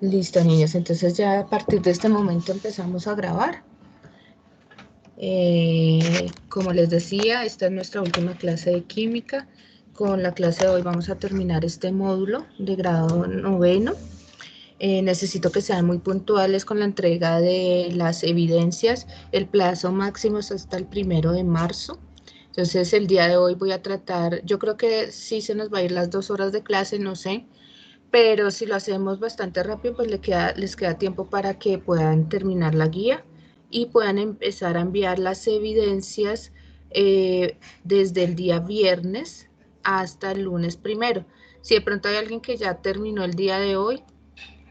Listo, niños, entonces ya a partir de este momento empezamos a grabar. Como les decía, esta es nuestra última clase de química. Con la clase de hoy vamos a terminar este módulo de grado noveno. Necesito que sean muy puntuales con la entrega de las evidencias. El plazo máximo es hasta el 1 de marzo. Entonces el día de hoy voy a tratar, yo creo que sí se nos va a ir las 2 horas de clase, no sé, pero si lo hacemos bastante rápido, pues les queda tiempo para que puedan terminar la guía y puedan empezar a enviar las evidencias desde el día viernes hasta el lunes 1. Si de pronto hay alguien que ya terminó el día de hoy,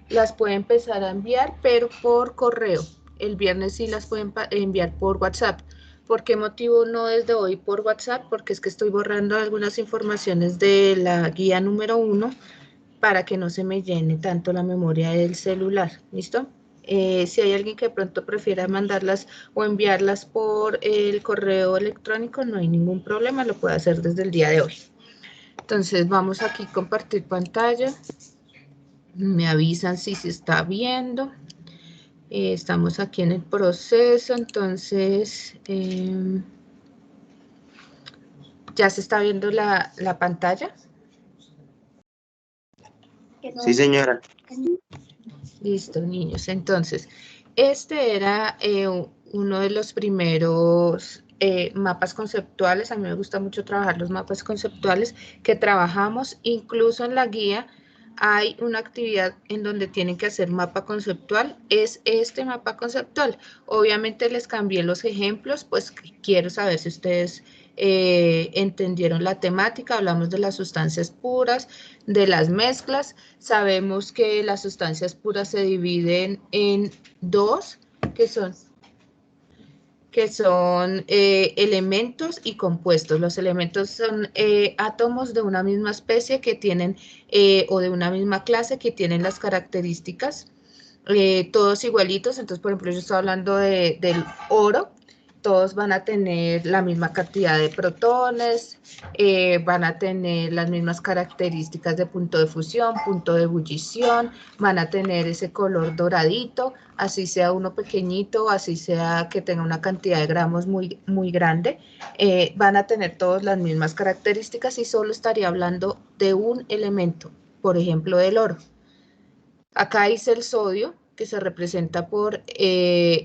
las puede empezar a enviar, pero por correo. El viernes sí las pueden enviar por WhatsApp. ¿Por qué motivo no desde hoy por WhatsApp? Porque es que estoy borrando algunas informaciones de la guía número 1 para que no se me llene tanto la memoria del celular. ¿Listo? Si hay alguien que de pronto prefiera mandarlas o enviarlas por el correo electrónico, no hay ningún problema, lo puede hacer desde el día de hoy. Entonces vamos aquí a compartir pantalla. Me avisan si se está viendo. Estamos aquí en el proceso, entonces ya se está viendo la pantalla. Sí, señora. Listo, niños. Entonces, este era uno de los primeros mapas conceptuales. A mí me gusta mucho trabajar los mapas conceptuales que trabajamos. Incluso en la guía hay una actividad en donde tienen que hacer mapa conceptual. Es este mapa conceptual. Obviamente les cambié los ejemplos, pues quiero saber si ustedes entendieron la temática. Hablamos de las sustancias puras, de las mezclas. Sabemos que las sustancias puras se dividen en dos, que son elementos y compuestos. Los elementos son átomos de una misma especie que tienen, o de una misma clase que tienen las características todos igualitos. Entonces, por ejemplo, yo estoy hablando del oro. Todos van a tener la misma cantidad de protones, van a tener las mismas características de punto de fusión, punto de ebullición, van a tener ese color doradito, así sea uno pequeñito, así sea que tenga una cantidad de gramos muy, muy grande, van a tener todas las mismas características y solo estaría hablando de un elemento, por ejemplo, del oro. Acá dice el sodio, que se representa por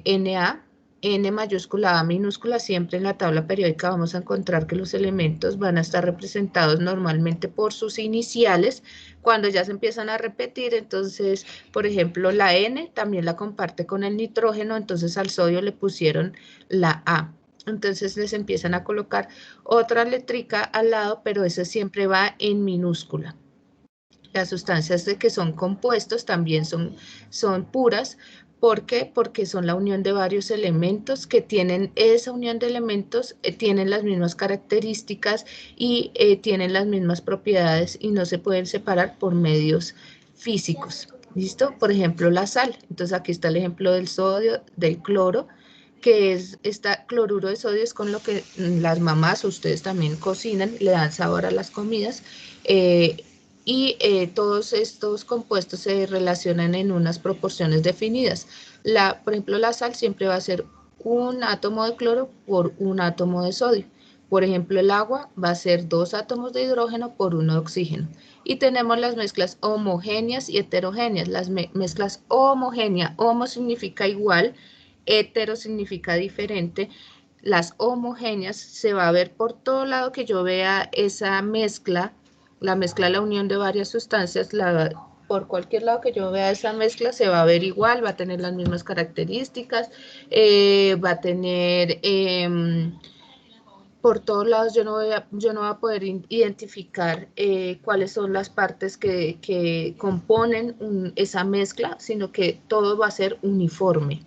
Na, N mayúscula, A minúscula. Siempre en la tabla periódica vamos a encontrar que los elementos van a estar representados normalmente por sus iniciales. Cuando ya se empiezan a repetir, entonces, por ejemplo, la N también la comparte con el nitrógeno, entonces al sodio le pusieron la A. Entonces les empiezan a colocar otra letrica al lado, pero eso siempre va en minúscula. Las sustancias de que son compuestos también son puras. ¿Por qué? Porque son la unión de varios elementos que tienen esa unión de elementos, tienen las mismas características y tienen las mismas propiedades y no se pueden separar por medios físicos. ¿Listo? Por ejemplo, la sal. Entonces aquí está el ejemplo del sodio, del cloro, que es cloruro de sodio, es con lo que las mamás, ustedes también cocinan, le dan sabor a las comidas. Todos estos compuestos se relacionan en unas proporciones definidas. Por ejemplo, la sal siempre va a ser un átomo de cloro por un átomo de sodio. Por ejemplo, el agua va a ser 2 átomos de hidrógeno por 1 de oxígeno. Y tenemos las mezclas homogéneas y heterogéneas. Las mezclas homogéneas, homo significa igual, hetero significa diferente. Las homogéneas se va a ver por todo lado que yo vea esa mezcla, la mezcla, la unión de varias sustancias, por cualquier lado que yo vea esa mezcla se va a ver igual, va a tener las mismas características, va a tener, por todos lados yo no voy a poder identificar cuáles son las partes que componen esa mezcla, sino que todo va a ser uniforme.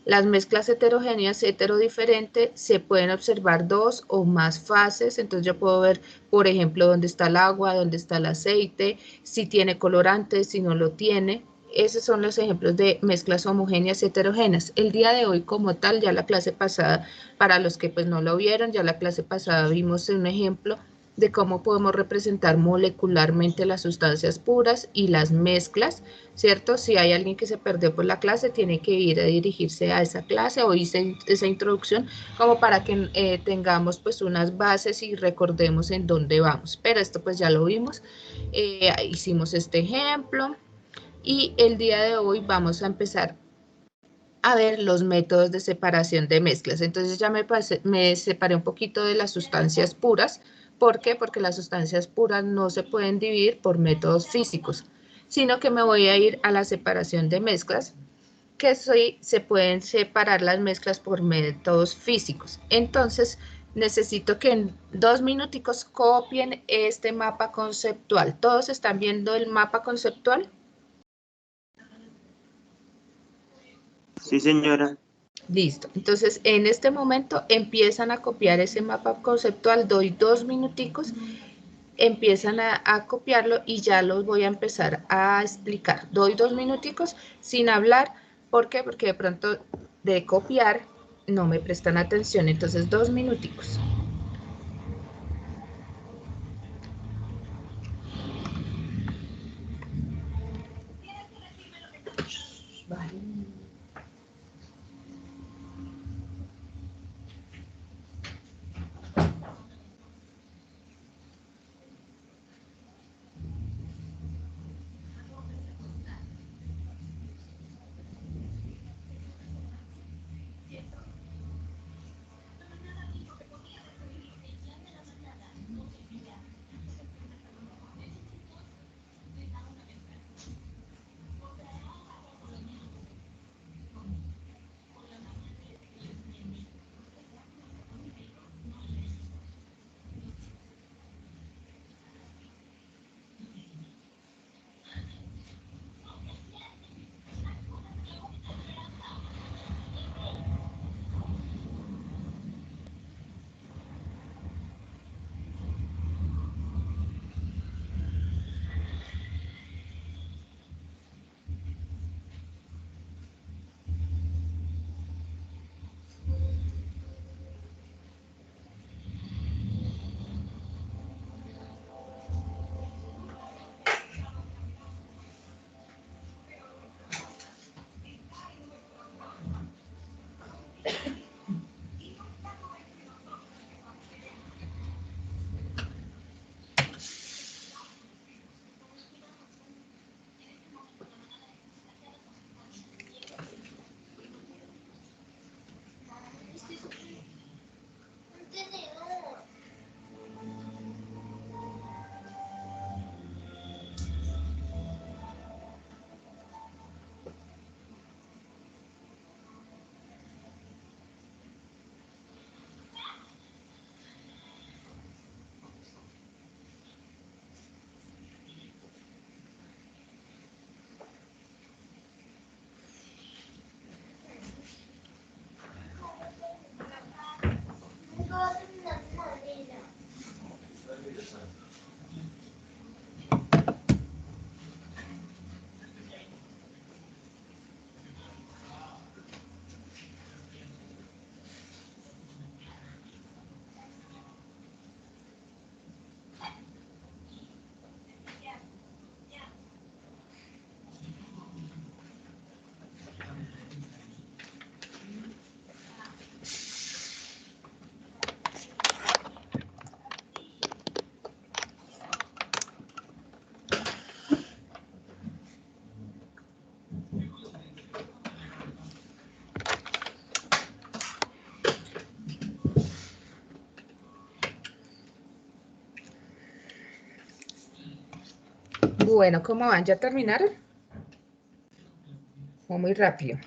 Las mezclas heterogéneas, heterodiferente, se pueden observar 2 o más fases. Entonces yo puedo ver, por ejemplo, dónde está el agua, dónde está el aceite, si tiene colorante, si no lo tiene. Esos son los ejemplos de mezclas homogéneas y heterogéneas. El día de hoy, como tal, ya la clase pasada, para los que pues no lo vieron, ya la clase pasada vimos un ejemplo de cómo podemos representar molecularmente las sustancias puras y las mezclas, ¿cierto? Si hay alguien que se perdió por la clase, tiene que ir a dirigirse a esa clase o hice esa introducción como para que tengamos pues unas bases y recordemos en dónde vamos. Pero esto pues ya lo vimos, hicimos este ejemplo y el día de hoy vamos a empezar a ver los métodos de separación de mezclas. Entonces ya me separé un poquito de las sustancias puras. ¿Por qué? Porque las sustancias puras no se pueden dividir por métodos físicos, sino que me voy a ir a la separación de mezclas, que se pueden separar las mezclas por métodos físicos. Entonces necesito que en 2 minuticos copien este mapa conceptual. ¿Todos están viendo el mapa conceptual? Sí, señora. Listo. Entonces, en este momento empiezan a copiar ese mapa conceptual. Doy 2 minuticos, empiezan a copiarlo y ya los voy a empezar a explicar. Doy 2 minuticos sin hablar. ¿Por qué? Porque de pronto de copiar no me prestan atención. Entonces, 2 minuticos. Vale. Bueno, ¿cómo van? ¿Ya terminaron? O muy rápido.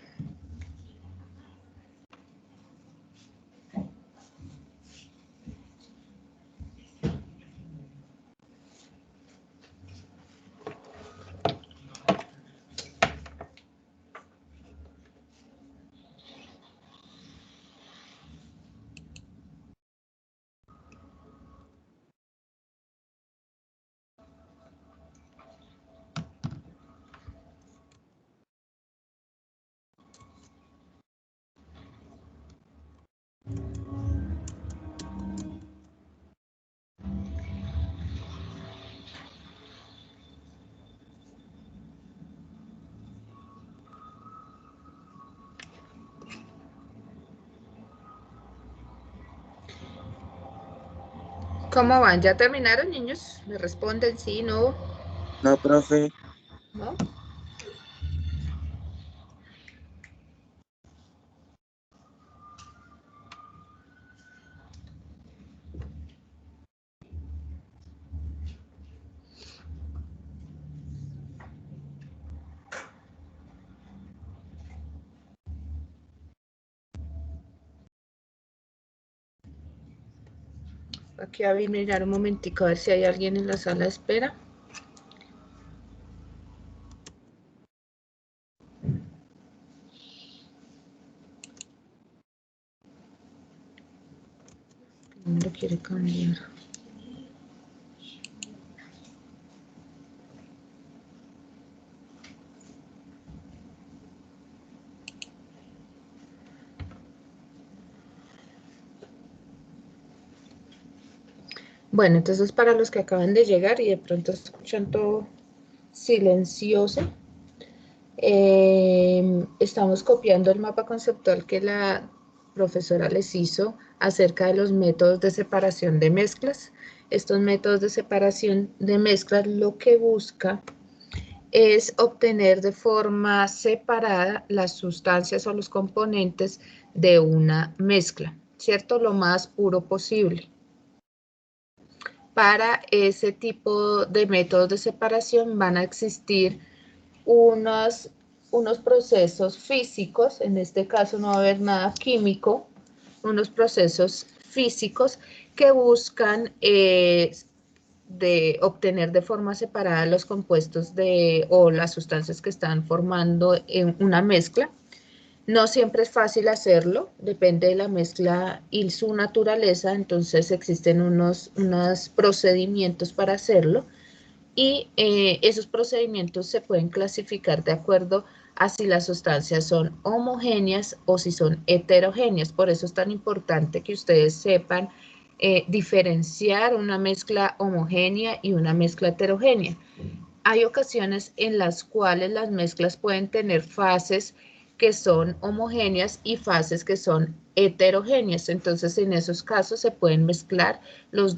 ¿Cómo van? ¿Ya terminaron, niños? ¿Me responden sí, no? No, profe. ¿No? Aquí voy a mirar un momentico a ver si hay alguien en la sala de espera. No lo quiere cambiar. Bueno, entonces para los que acaban de llegar y de pronto escuchan todo silencioso, estamos copiando el mapa conceptual que la profesora les hizo acerca de los métodos de separación de mezclas. Estos métodos de separación de mezclas lo que busca es obtener de forma separada las sustancias o los componentes de una mezcla, ¿cierto? Lo más puro posible. Para ese tipo de métodos de separación van a existir unos procesos físicos, en este caso no va a haber nada químico, unos procesos físicos que buscan de obtener de forma separada los compuestos o las sustancias que están formando en una mezcla. No siempre es fácil hacerlo, depende de la mezcla y su naturaleza, entonces existen unos procedimientos para hacerlo y esos procedimientos se pueden clasificar de acuerdo a si las sustancias son homogéneas o si son heterogéneas. Por eso es tan importante que ustedes sepan diferenciar una mezcla homogénea y una mezcla heterogénea. Hay ocasiones en las cuales las mezclas pueden tener fases que son homogéneas y fases que son heterogéneas. Entonces, en esos casos se pueden mezclar los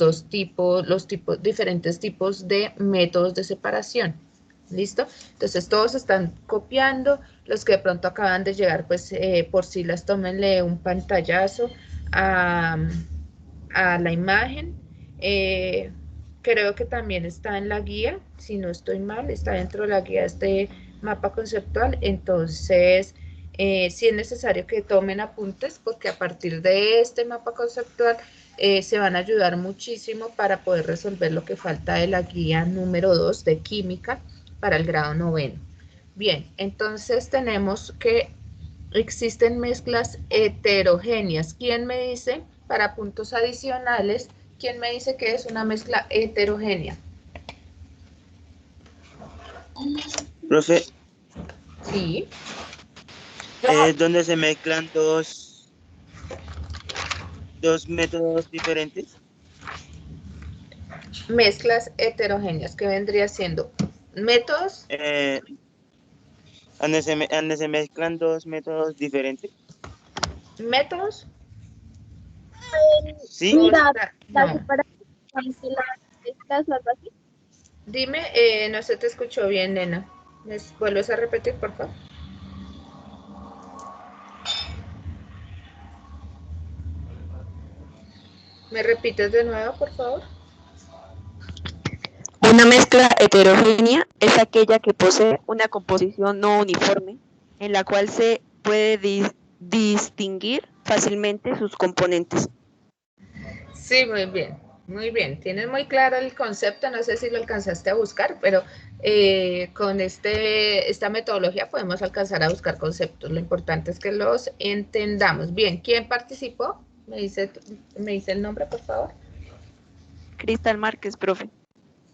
diferentes tipos de métodos de separación. ¿Listo? Entonces, todos están copiando. Los que de pronto acaban de llegar, pues por si las tómenle un pantallazo a la imagen. Creo que también está en la guía, si no estoy mal, está dentro de la guía este mapa conceptual, entonces sí es necesario que tomen apuntes porque a partir de este mapa conceptual se van a ayudar muchísimo para poder resolver lo que falta de la guía número 2 de química para el grado 9. Bien, entonces tenemos que existen mezclas heterogéneas. ¿Quién me dice, para puntos adicionales, quién me dice que es una mezcla heterogénea? Profe, Sí. es donde se mezclan dos métodos diferentes. Mezclas heterogéneas, ¿qué vendría siendo? Métodos. Donde se mezclan dos métodos diferentes. ¿Métodos? ¿Sí? Mira, la No. separación de las mezclas o algo así. Dime, no se te escuchó bien, nena. ¿Me vuelves a repetir, por favor? ¿Me repites de nuevo, por favor? Una mezcla heterogénea es aquella que posee una composición no uniforme, en la cual se puede distinguir fácilmente sus componentes. Sí, muy bien, muy bien. Tienes muy claro el concepto, no sé si lo alcanzaste a buscar, pero con esta metodología podemos alcanzar a buscar conceptos. Lo importante es que los entendamos. Bien, ¿quién participó? ¿Me dice el nombre, por favor? Cristal Márquez, profe.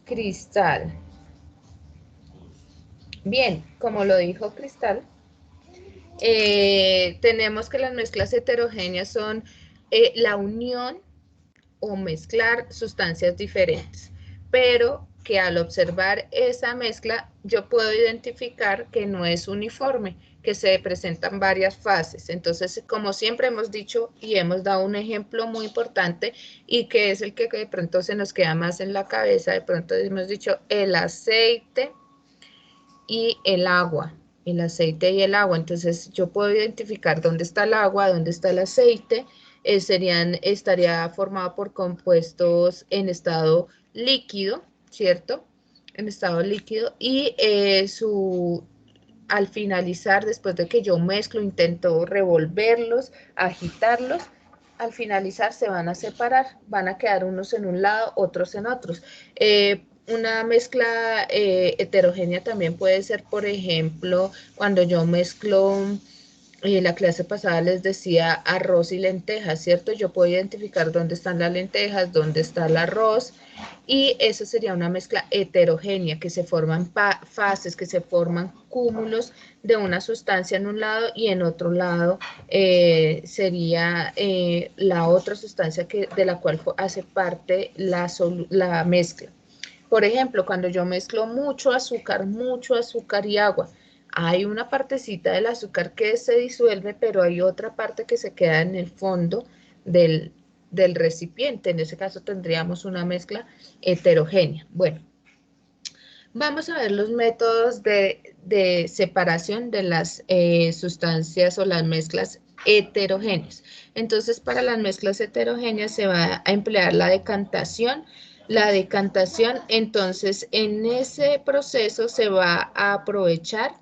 Cristal. Bien, como lo dijo Cristal, tenemos que las mezclas heterogéneas son la unión o mezclar sustancias diferentes, pero que al observar esa mezcla yo puedo identificar que no es uniforme, que se presentan varias fases. Entonces, como siempre hemos dicho y hemos dado un ejemplo muy importante y que es el que de pronto se nos queda más en la cabeza, de pronto hemos dicho el aceite y el agua. El aceite y el agua. Entonces, yo puedo identificar dónde está el agua, dónde está el aceite. Estaría formado por compuestos en estado líquido, ¿cierto? En estado líquido. Y al finalizar, después de que yo mezclo, intento revolverlos, agitarlos, al finalizar se van a separar, van a quedar unos en un lado, otros en otros. Una mezcla heterogénea también puede ser, por ejemplo, cuando yo mezclo, la clase pasada les decía arroz y lentejas, ¿cierto? Yo puedo identificar dónde están las lentejas, dónde está el arroz, y eso sería una mezcla heterogénea, que se forman fases, que se forman cúmulos de una sustancia en un lado y en otro lado sería la otra sustancia de la cual hace parte la mezcla. Por ejemplo, cuando yo mezclo mucho azúcar y agua, hay una partecita del azúcar que se disuelve, pero hay otra parte que se queda en el fondo del recipiente. En ese caso tendríamos una mezcla heterogénea. Bueno, vamos a ver los métodos de separación de las sustancias o las mezclas heterogéneas. Entonces, para las mezclas heterogéneas se va a emplear la decantación. La decantación, entonces, en ese proceso se va a aprovechar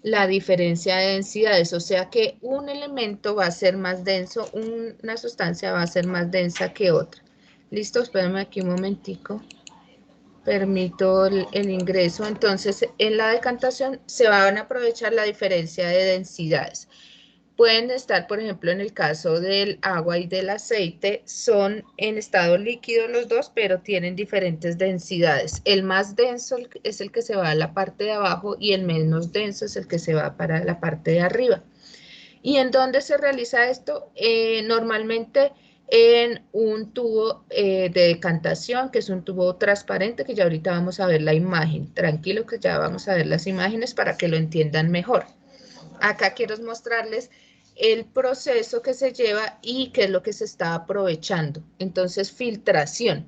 la diferencia de densidades, o sea que un elemento va a ser más denso, una sustancia va a ser más densa que otra. Listo, espérame aquí un momentico. Permito el ingreso. Entonces, en la decantación se van a aprovechar la diferencia de densidades. Pueden estar, por ejemplo, en el caso del agua y del aceite, son en estado líquido los dos, pero tienen diferentes densidades. El más denso es el que se va a la parte de abajo y el menos denso es el que se va para la parte de arriba. ¿Y en dónde se realiza esto? Normalmente en un tubo de decantación, que es un tubo transparente, que ya ahorita vamos a ver la imagen. Tranquilo que ya vamos a ver las imágenes para que lo entiendan mejor. Acá quiero mostrarles el proceso que se lleva y qué es lo que se está aprovechando. Entonces, filtración.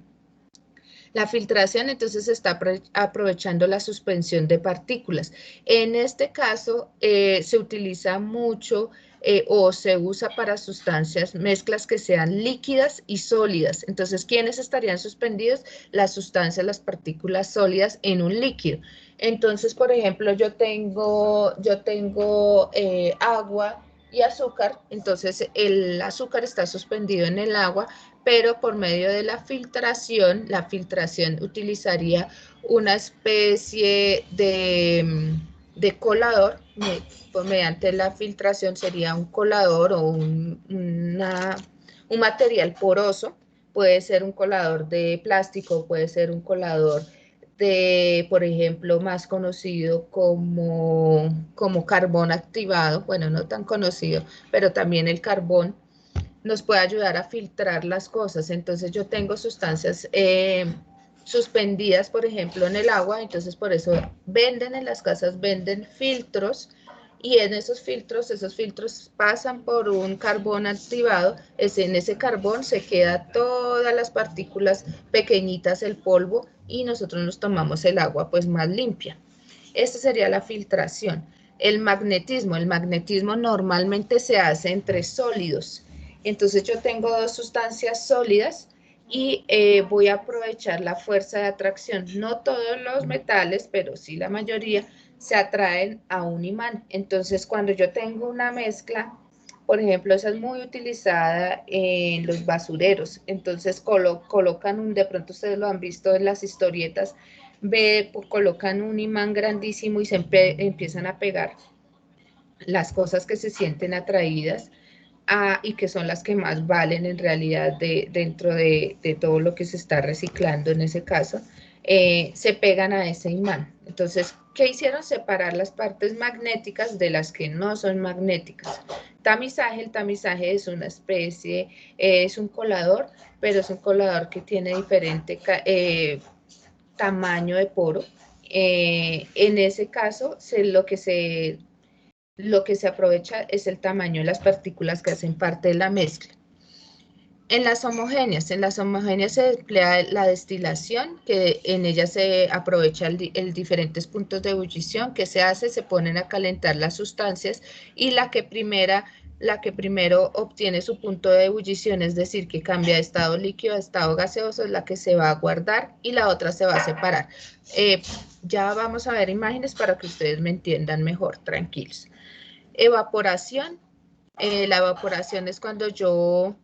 La filtración, entonces, está aprovechando la suspensión de partículas. En este caso, se utiliza mucho o se usa para sustancias, mezclas que sean líquidas y sólidas. Entonces, ¿quiénes estarían suspendidos? Las sustancias, las partículas sólidas en un líquido. Entonces, por ejemplo, yo tengo agua y azúcar, entonces el azúcar está suspendido en el agua, pero por medio de la filtración utilizaría una especie de colador, mediante la filtración sería un colador o un material poroso, puede ser un colador de plástico, puede ser un colador por ejemplo, más conocido como carbón activado, bueno, no tan conocido, pero también el carbón nos puede ayudar a filtrar las cosas. Entonces yo tengo sustancias suspendidas, por ejemplo, en el agua, entonces por eso en las casas venden filtros, y en esos filtros pasan por un carbón activado, en ese carbón se queda todas las partículas pequeñitas, el polvo, y nosotros nos tomamos el agua pues más limpia. Esta sería la filtración. El magnetismo normalmente se hace entre sólidos. Entonces yo tengo dos sustancias sólidas y voy a aprovechar la fuerza de atracción. No todos los metales, pero sí la mayoría, se atraen a un imán. Entonces, cuando yo tengo una mezcla, por ejemplo, esa es muy utilizada en los basureros. Entonces, colocan de pronto ustedes lo han visto en las historietas, colocan un imán grandísimo y se empiezan a pegar las cosas que se sienten atraídas y que son las que más valen en realidad dentro de todo lo que se está reciclando en ese caso, se pegan a ese imán. Entonces, ¿qué hicieron? Separar las partes magnéticas de las que no son magnéticas. Tamizaje, el tamizaje es una especie, es un colador, pero es un colador que tiene diferente tamaño de poro. En ese caso, lo que se aprovecha es el tamaño de las partículas que hacen parte de la mezcla. En las homogéneas se emplea la destilación, que en ella se aprovecha el diferentes puntos de ebullición que se hace, se ponen a calentar las sustancias y la que primero obtiene su punto de ebullición, es decir, que cambia de estado líquido a estado gaseoso, es la que se va a guardar y la otra se va a separar. Ya vamos a ver imágenes para que ustedes me entiendan mejor, tranquilos. Evaporación. La evaporación es cuando yo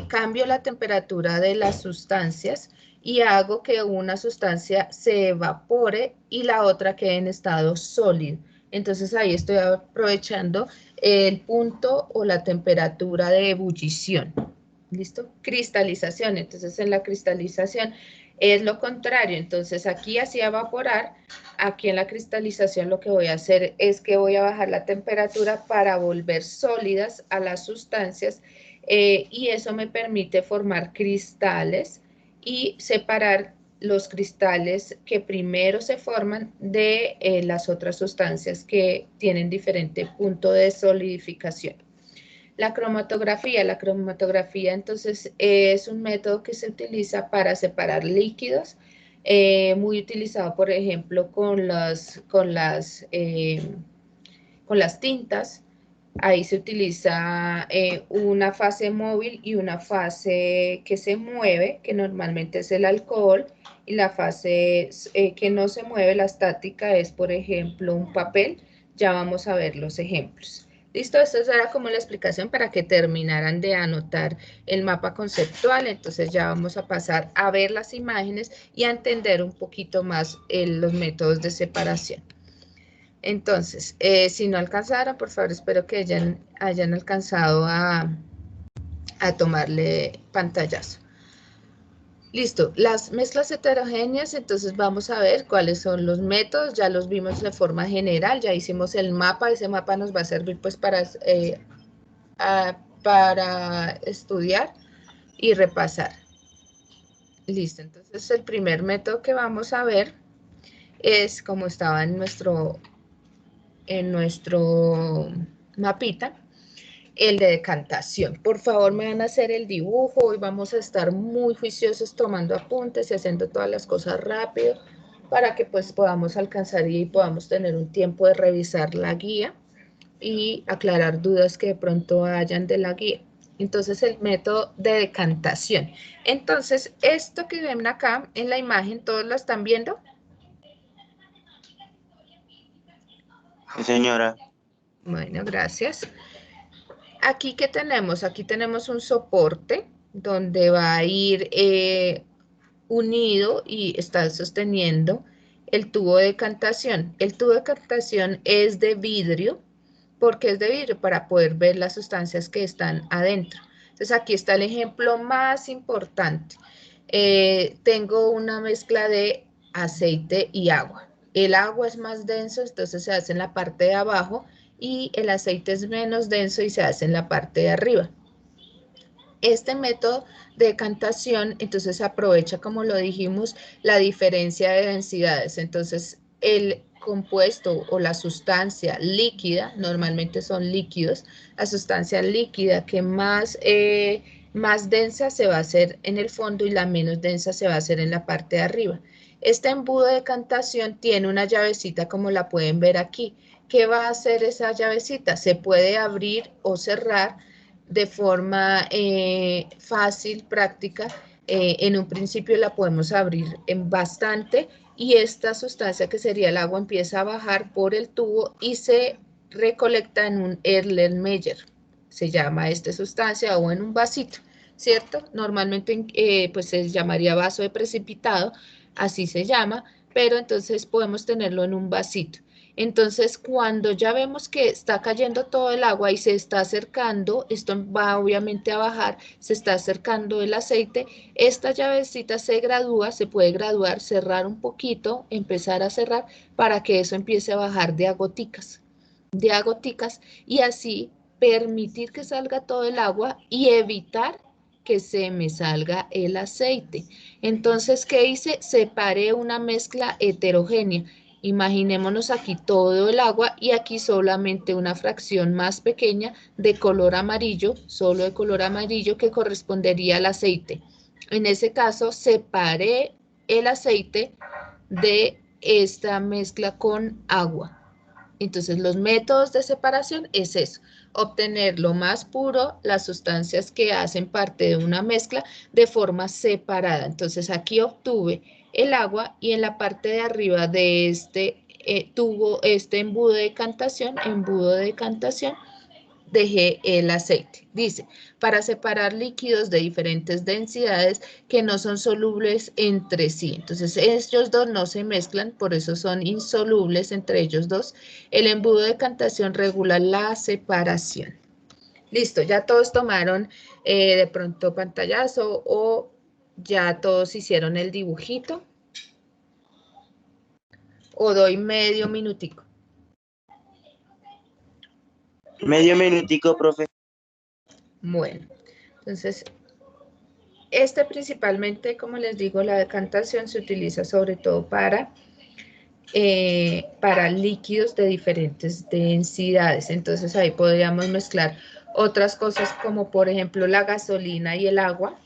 cambio la temperatura de las sustancias y hago que una sustancia se evapore y la otra quede en estado sólido. Entonces ahí estoy aprovechando el punto o la temperatura de ebullición. ¿Listo? Cristalización. Entonces en la cristalización es lo contrario. Entonces aquí hacía evaporar, aquí en la cristalización lo que voy a hacer es que voy a bajar la temperatura para volver sólidas a las sustancias y eso me permite formar cristales y separar los cristales que primero se forman de las otras sustancias que tienen diferente punto de solidificación. La cromatografía entonces es un método que se utiliza para separar líquidos, muy utilizado por ejemplo con las tintas. Ahí se utiliza una fase móvil y una fase que se mueve, que normalmente es el alcohol, y la fase que no se mueve, la estática, es por ejemplo un papel. Ya vamos a ver los ejemplos. Listo, esto era como la explicación para que terminaran de anotar el mapa conceptual. Entonces ya vamos a pasar a ver las imágenes y a entender un poquito más los métodos de separación. Entonces, si no alcanzaron, por favor, espero que hayan alcanzado a tomarle pantallazo. Listo, las mezclas heterogéneas, entonces vamos a ver cuáles son los métodos, ya los vimos de forma general, ya hicimos el mapa, ese mapa nos va a servir pues para estudiar y repasar. Listo, entonces el primer método que vamos a ver es como estaba en nuestro mapita, el de decantación. Por favor, me van a hacer el dibujo. Hoy vamos a estar muy juiciosos tomando apuntes y haciendo todas las cosas rápido para que pues podamos alcanzar y podamos tener un tiempo de revisar la guía y aclarar dudas que de pronto hayan de la guía. Entonces, el método de decantación. Entonces, esto que ven acá en la imagen, ¿todos lo están viendo? Sí, señora. Bueno, gracias. Aquí, ¿qué tenemos? Aquí tenemos un soporte donde va a ir unido y está sosteniendo el tubo de decantación. El tubo de decantación es de vidrio. ¿Por qué es de vidrio? Para poder ver las sustancias que están adentro. Entonces, aquí está el ejemplo más importante. Tengo una mezcla de aceite y agua. El agua es más denso, entonces se hace en la parte de abajo, y el aceite es menos denso y se hace en la parte de arriba. Este método de decantación, entonces se aprovecha, como lo dijimos, la diferencia de densidades. Entonces, el compuesto o la sustancia líquida, normalmente son líquidos, la sustancia líquida que más densa se va a hacer en el fondo y la menos densa se va a hacer en la parte de arriba. Este embudo de decantación tiene una llavecita, como la pueden ver aquí. ¿Qué va a hacer esa llavecita? Se puede abrir o cerrar de forma fácil, práctica. En un principio la podemos abrir en bastante y esta sustancia, que sería el agua, empieza a bajar por el tubo y se recolecta en un Erlenmeyer. Se llama esta sustancia, o en un vasito, ¿cierto? Normalmente pues se llamaría vaso de precipitado, así se llama, pero entonces podemos tenerlo en un vasito. Entonces, cuando ya vemos que está cayendo todo el agua y se está acercando, esto va obviamente a bajar, se está acercando el aceite, esta llavecita se gradúa, se puede graduar, cerrar un poquito, empezar a cerrar para que eso empiece a bajar de a goticas, y así permitir que salga todo el agua y evitar que se me salga el aceite. Entonces, ¿qué hice? Separé una mezcla heterogénea. Imaginémonos aquí todo el agua y aquí solamente una fracción más pequeña de color amarillo, solo de color amarillo que correspondería al aceite. En ese caso, separé el aceite de esta mezcla con agua. Entonces, los métodos de separación es eso, obtener lo más puro, las sustancias que hacen parte de una mezcla de forma separada. Entonces, aquí obtuve el agua y en la parte de arriba de este tubo, este embudo de decantación, dejé el aceite. Dice, para separar líquidos de diferentes densidades que no son solubles entre sí. Entonces, ellos dos no se mezclan, por eso son insolubles entre ellos dos. El embudo de decantación regula la separación. Listo, ya todos tomaron de pronto pantallazo o ya todos hicieron el dibujito. O doy medio minutico. Medio minutico, profe. Bueno, entonces, principalmente, como les digo, la decantación se utiliza sobre todo para líquidos de diferentes densidades. Entonces, ahí podríamos mezclar otras cosas como, por ejemplo, la gasolina y el agua.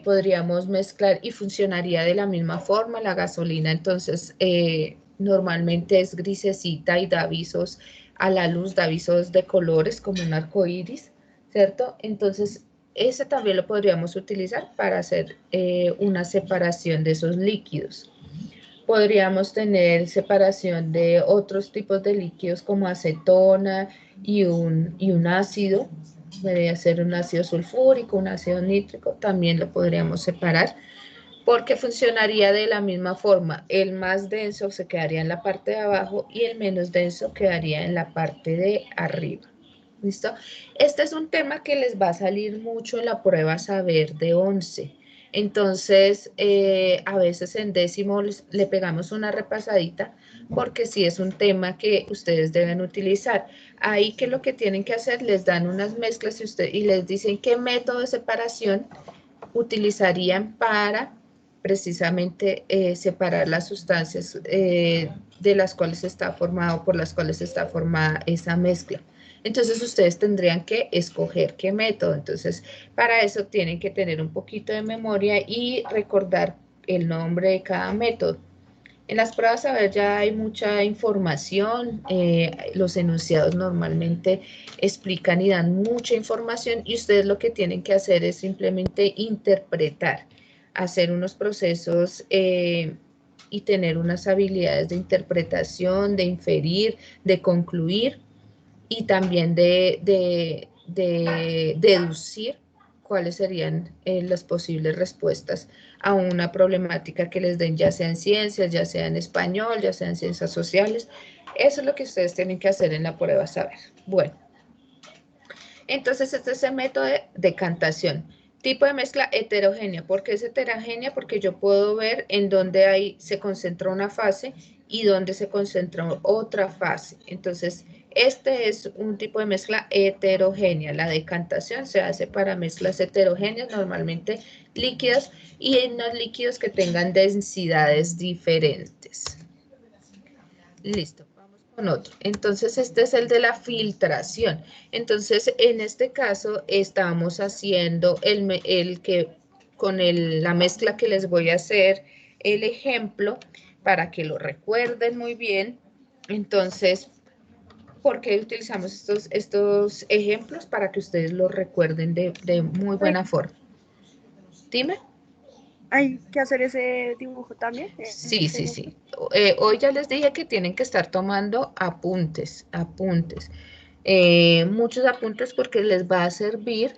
Podríamos mezclar y funcionaría de la misma forma. La gasolina, entonces, normalmente es grisecita y da avisos a la luz, da avisos de colores como un arco iris, ¿cierto? Entonces, ese también lo podríamos utilizar para hacer una separación de esos líquidos. Podríamos tener separación de otros tipos de líquidos como acetona y un ácido. Podría ser un ácido sulfúrico, un ácido nítrico, también lo podríamos separar porque funcionaría de la misma forma. El más denso se quedaría en la parte de abajo y el menos denso quedaría en la parte de arriba. ¿Listo? Este es un tema que les va a salir mucho en la prueba saber de 11. Entonces, a veces en décimo le pegamos una repasadita porque sí es un tema que ustedes deben utilizar. Ahí que lo que tienen que hacer, les dan unas mezclas y les dicen qué método de separación utilizarían para precisamente separar las sustancias de las cuales está formado, por las cuales está formada esa mezcla. Entonces ustedes tendrían que escoger qué método. Entonces, para eso tienen que tener un poquito de memoria y recordar el nombre de cada método. En las pruebas, a ver, ya hay mucha información, los enunciados normalmente explican y dan mucha información y ustedes lo que tienen que hacer es simplemente interpretar, hacer unos procesos y tener unas habilidades de interpretación, de inferir, de concluir y también de deducir cuáles serían las posibles respuestas a una problemática que les den, ya sea en ciencias, ya sea en español, ya sea en ciencias sociales. Eso es lo que ustedes tienen que hacer en la prueba saber. Bueno, entonces este es el método de decantación. Tipo de mezcla heterogénea. ¿Por qué es heterogénea? Porque yo puedo ver en dónde se concentra una fase y dónde se concentra otra fase. Entonces, este es un tipo de mezcla heterogénea. La decantación se hace para mezclas heterogéneas, normalmente líquidas, y en los líquidos que tengan densidades diferentes. Listo, vamos con otro. Entonces, este es el de la filtración. Entonces, en este caso, estamos haciendo la mezcla que les voy a hacer, el ejemplo, para que lo recuerden muy bien. Entonces, ¿por qué utilizamos estos ejemplos? Para que ustedes los recuerden de muy buena forma. Dime. ¿Hay que hacer ese dibujo también? Sí, sí, sí. Hoy ya les dije que tienen que estar tomando apuntes. Muchos apuntes porque les va a servir.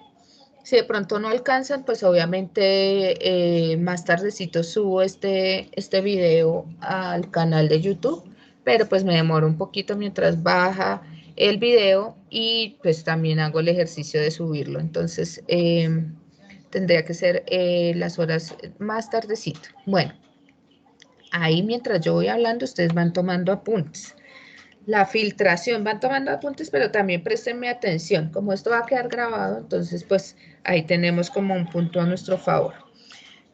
Si de pronto no alcanzan, pues obviamente más tardecito subo este video al canal de YouTube, pero pues me demoro un poquito mientras baja el video y pues también hago el ejercicio de subirlo. Entonces, tendría que ser las horas más tardecito. Bueno, ahí mientras yo voy hablando, ustedes van tomando apuntes. La filtración, van tomando apuntes, pero también préstenme atención. Como esto va a quedar grabado, entonces pues ahí tenemos como un punto a nuestro favor.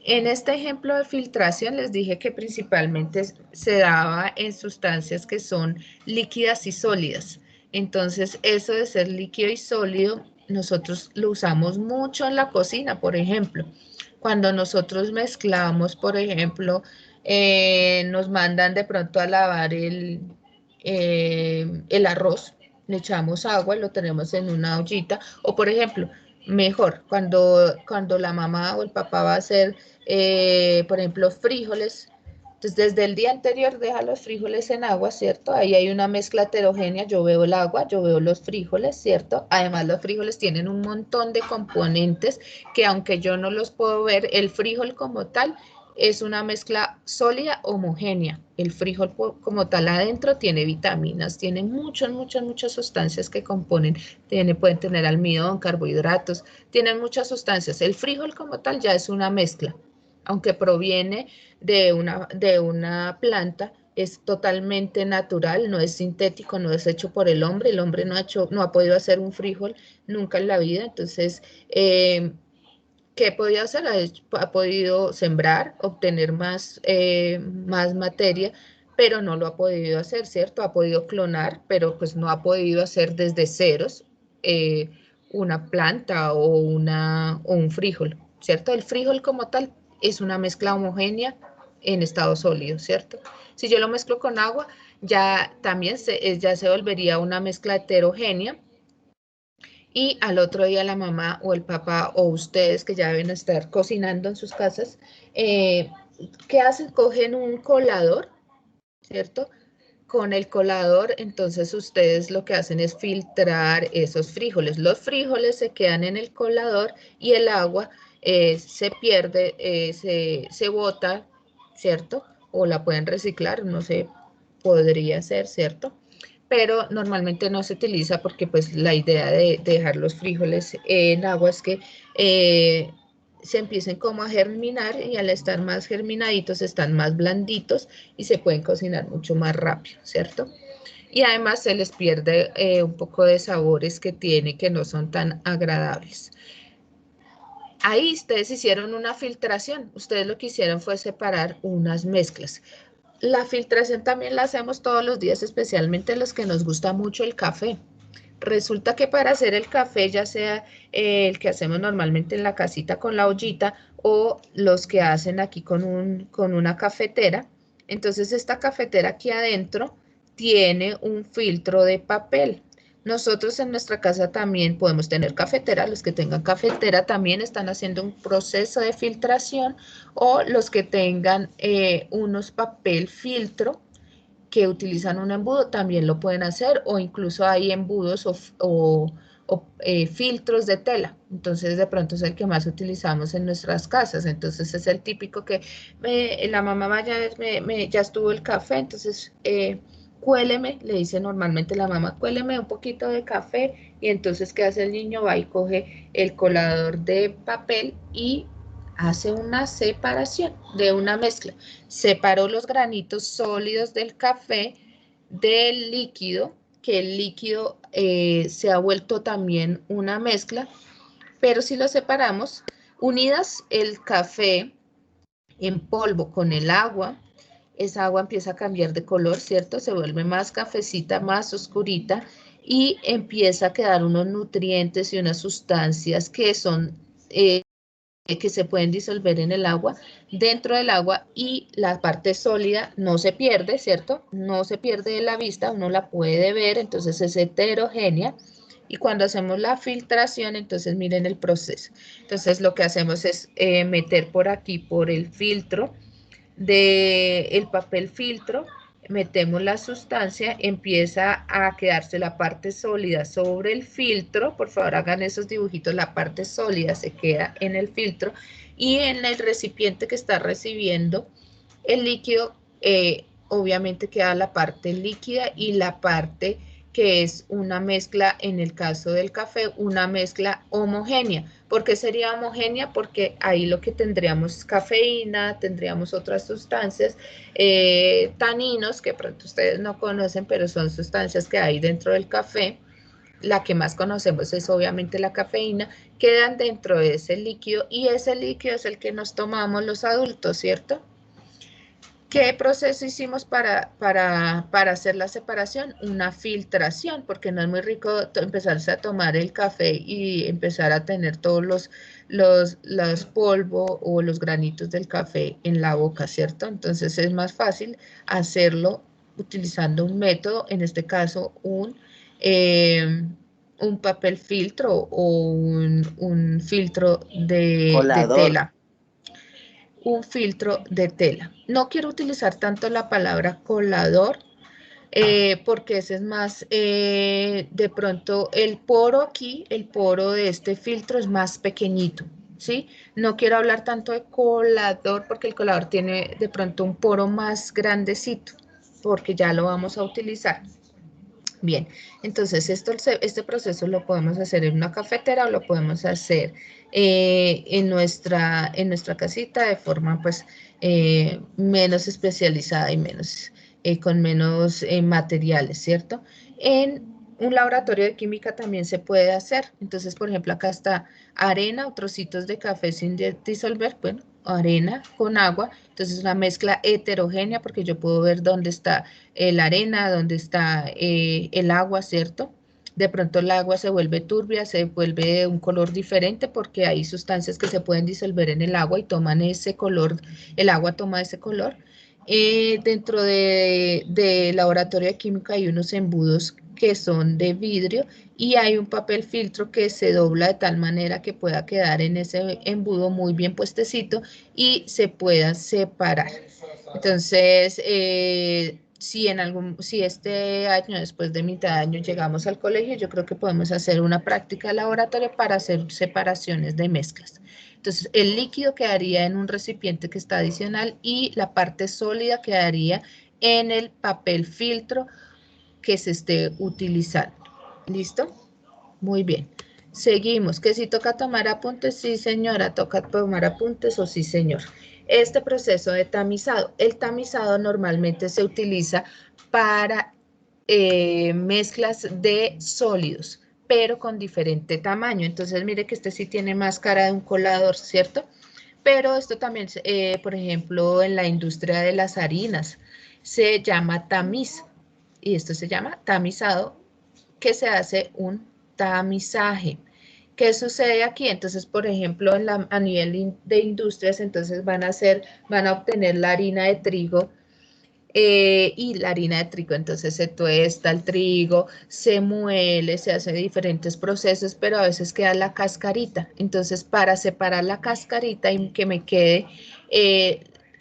En este ejemplo de filtración les dije que principalmente se daba en sustancias que son líquidas y sólidas. Entonces, eso de ser líquido y sólido, nosotros lo usamos mucho en la cocina, por ejemplo. Cuando nosotros mezclamos, por ejemplo, nos mandan de pronto a lavar el arroz, le echamos agua, lo tenemos en una ollita, o por ejemplo, mejor, cuando la mamá o el papá va a hacer, por ejemplo, frijoles, entonces desde el día anterior deja los frijoles en agua, ¿cierto? Ahí hay una mezcla heterogénea, yo veo el agua, yo veo los frijoles, ¿cierto? Además los frijoles tienen un montón de componentes que aunque yo no los puedo ver, el frijol como tal es una mezcla sólida homogénea. El frijol como tal adentro tiene vitaminas, tiene muchas sustancias que componen, pueden tener almidón, carbohidratos, tienen muchas sustancias. El frijol como tal ya es una mezcla, aunque proviene de una planta, es totalmente natural, no es sintético, no es hecho por el hombre no ha podido hacer un frijol nunca en la vida, entonces ¿qué ha podido hacer? Ha podido sembrar, obtener más materia, pero no lo ha podido hacer, ¿cierto? Ha podido clonar, pero pues no ha podido hacer desde ceros eh, una planta o un frijol, ¿cierto? El frijol como tal es una mezcla homogénea en estado sólido, ¿cierto? Si yo lo mezclo con agua, ya también ya se volvería una mezcla heterogénea, y al otro día la mamá o el papá o ustedes que ya deben estar cocinando en sus casas, ¿qué hacen? Cogen un colador, ¿cierto? Con el colador, entonces ustedes lo que hacen es filtrar esos frijoles. Los frijoles se quedan en el colador y el agua se pierde, se bota, ¿cierto? O la pueden reciclar, no sé, podría ser, ¿cierto? Pero normalmente no se utiliza porque pues la idea de dejar los frijoles en agua es que se empiecen como a germinar y al estar más germinaditos están más blanditos y se pueden cocinar mucho más rápido, ¿cierto? Y además se les pierde un poco de sabores que tiene que no son tan agradables. Ahí ustedes hicieron una filtración, ustedes lo que hicieron fue separar unas mezclas. La filtración también la hacemos todos los días, especialmente los que nos gusta mucho el café. Resulta que para hacer el café, ya sea el que hacemos normalmente en la casita con la ollita o los que hacen aquí con una cafetera, entonces esta cafetera aquí adentro tiene un filtro de papel. Nosotros en nuestra casa también podemos tener cafetera, los que tengan cafetera también están haciendo un proceso de filtración o los que tengan unos papel filtro que utilizan un embudo también lo pueden hacer o incluso hay embudos o filtros de tela. Entonces de pronto es el que más utilizamos en nuestras casas. Entonces es el típico que la mamá vaya, ya estuvo el café, entonces cuéleme, le dice normalmente la mamá, cuéleme un poquito de café y entonces ¿qué hace el niño? Va y coge el colador de papel y hace una separación de una mezcla. Separó los granitos sólidos del café del líquido, que el líquido se ha vuelto también una mezcla, pero si lo separamos, unidas el café en polvo con el agua, esa agua empieza a cambiar de color, ¿cierto? Se vuelve más cafecita, más oscurita y empieza a quedar unos nutrientes y unas sustancias que son que se pueden disolver en el agua, dentro del agua y la parte sólida no se pierde, ¿cierto? No se pierde de la vista, uno la puede ver, entonces es heterogénea. Y cuando hacemos la filtración, entonces miren el proceso. Entonces lo que hacemos es meter por aquí, por el filtro, del papel filtro, metemos la sustancia, empieza a quedarse la parte sólida sobre el filtro, por favor hagan esos dibujitos, la parte sólida se queda en el filtro y en el recipiente que está recibiendo el líquido, obviamente queda la parte líquida y la parte que es una mezcla, en el caso del café, una mezcla homogénea. ¿Por qué sería homogénea? Porque ahí lo que tendríamos es cafeína, tendríamos otras sustancias, taninos, que pronto ustedes no conocen, pero son sustancias que hay dentro del café. La que más conocemos es obviamente la cafeína, quedan dentro de ese líquido y ese líquido es el que nos tomamos los adultos, ¿cierto? ¿Qué proceso hicimos para hacer la separación? Una filtración, porque no es muy rico empezarse a tomar el café y empezar a tener todos los polvos o los granitos del café en la boca, ¿cierto? Entonces es más fácil hacerlo utilizando un método, en este caso un papel filtro o un filtro de Colador. tela. Un filtro de tela. No quiero utilizar tanto la palabra colador porque ese es más, de pronto el poro aquí, el poro de este filtro es más pequeñito, ¿sí? No quiero hablar tanto de colador porque el colador tiene de pronto un poro más grandecito porque ya lo vamos a utilizar. Bien, entonces este proceso lo podemos hacer en una cafetera o lo podemos hacer en nuestra casita de forma pues menos especializada y menos, con menos materiales, ¿cierto? En un laboratorio de química también se puede hacer. Entonces, por ejemplo, acá está arena o trocitos de café sin disolver, bueno, arena con agua. Entonces, una mezcla heterogénea porque yo puedo ver dónde está la arena, donde está el agua, ¿cierto? De pronto el agua se vuelve turbia, se vuelve de un color diferente porque hay sustancias que se pueden disolver en el agua y toman ese color, el agua toma ese color. Dentro de laboratorio de química hay unos embudos que son de vidrio y hay un papel filtro que se dobla de tal manera que pueda quedar en ese embudo muy bien puestecito y se pueda separar. Entonces, si este año, después de mitad de año, llegamos al colegio, yo creo que podemos hacer una práctica de laboratorio para hacer separaciones de mezclas. Entonces, el líquido quedaría en un recipiente que está adicional y la parte sólida quedaría en el papel filtro que se esté utilizando. ¿Listo? Muy bien. Seguimos. ¿Que si toca tomar apuntes? Sí, señora. ¿Toca tomar apuntes o sí, señor? Este proceso de tamizado. El tamizado normalmente se utiliza para mezclas de sólidos, pero con diferente tamaño. Entonces, mire que este sí tiene más cara de un colador, ¿cierto? Pero esto también, por ejemplo, en la industria de las harinas, se llama tamiz. Y esto se llama tamizado, que se hace un tamizaje. ¿Qué sucede aquí? Entonces, por ejemplo, a nivel de industrias, entonces van a obtener la harina de trigo y la harina de trigo, entonces se tuesta el trigo, se muele, se hace diferentes procesos, pero a veces queda la cascarita. Entonces, para separar la cascarita y que me quede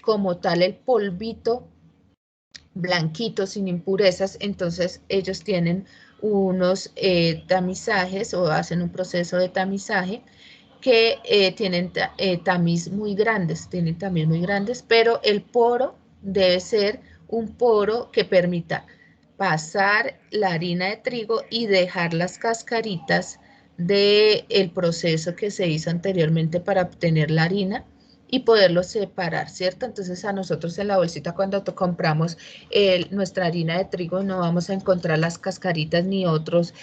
como tal el polvito blanquito, sin impurezas, entonces ellos tienen unos tamizajes o hacen un proceso de tamizaje que tienen tamiz muy grandes, tienen tamiz muy grandes, pero el poro debe ser un poro que permita pasar la harina de trigo y dejar las cascaritas del proceso que se hizo anteriormente para obtener la harina y poderlos separar, ¿cierto? Entonces a nosotros en la bolsita cuando compramos nuestra harina de trigo no vamos a encontrar las cascaritas ni otras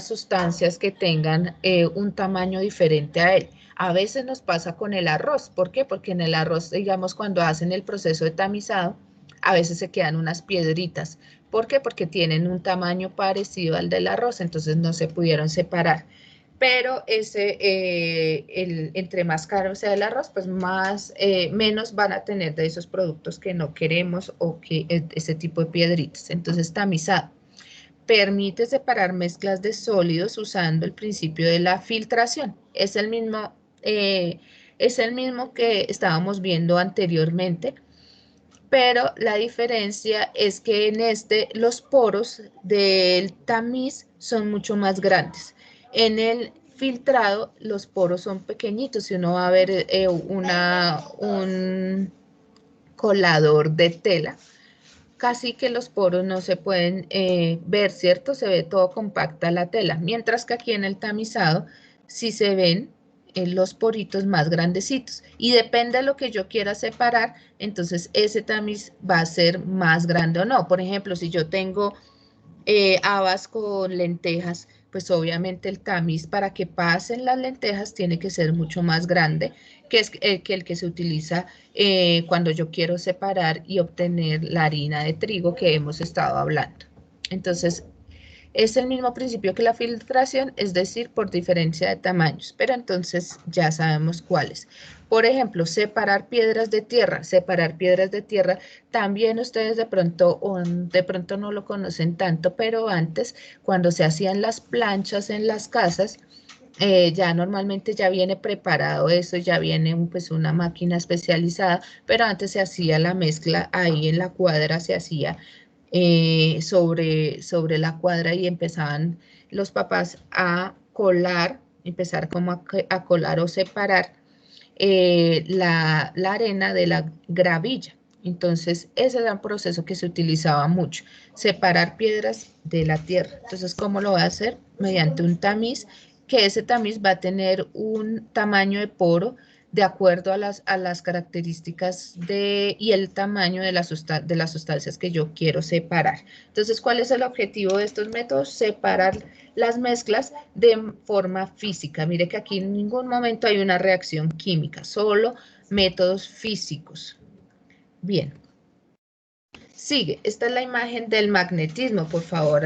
sustancias que tengan un tamaño diferente a él. A veces nos pasa con el arroz. ¿Por qué? Porque en el arroz, digamos, cuando hacen el proceso de tamizado, a veces se quedan unas piedritas. ¿Por qué? Porque tienen un tamaño parecido al del arroz, entonces no se pudieron separar. Pero entre más caro sea el arroz, pues menos van a tener de esos productos que no queremos o que ese tipo de piedritas. Entonces, tamizado permite separar mezclas de sólidos usando el principio de la filtración. Es el mismo que estábamos viendo anteriormente, pero la diferencia es que en los poros del tamiz son mucho más grandes. En el filtrado los poros son pequeñitos y uno va a ver un colador de tela casi que los poros no se pueden ver, ¿cierto? Se ve todo compacta la tela, mientras que aquí en el tamizado sí se ven los poritos más grandecitos. Y depende de lo que yo quiera separar, entonces ese tamiz va a ser más grande o no. Por ejemplo, si yo tengo habas con lentejas, pues obviamente el tamiz para que pasen las lentejas tiene que ser mucho más grande que el que se utiliza cuando yo quiero separar y obtener la harina de trigo que hemos estado hablando. Entonces, es el mismo principio que la filtración, es decir, por diferencia de tamaños, pero entonces ya sabemos cuáles. Por ejemplo, separar piedras de tierra. Separar piedras de tierra, también ustedes de pronto no lo conocen tanto, pero antes, cuando se hacían las planchas en las casas, ya normalmente ya viene preparado eso, ya viene pues una máquina especializada, pero antes se hacía la mezcla ahí en la cuadra, se hacía sobre la cuadra y empezaban los papás a colar, empezar como a colar o separar la arena de la gravilla. Entonces, ese era un proceso que se utilizaba mucho, separar piedras de la tierra. Entonces, ¿cómo lo va a hacer? Mediante un tamiz, que ese tamiz va a tener un tamaño de poro de acuerdo a las características y el tamaño de las sustancias que yo quiero separar. Entonces, ¿cuál es el objetivo de estos métodos? Separar las mezclas de forma física. Mire que aquí en ningún momento hay una reacción química, solo métodos físicos. Bien. Sigue, esta es la imagen del magnetismo, por favor,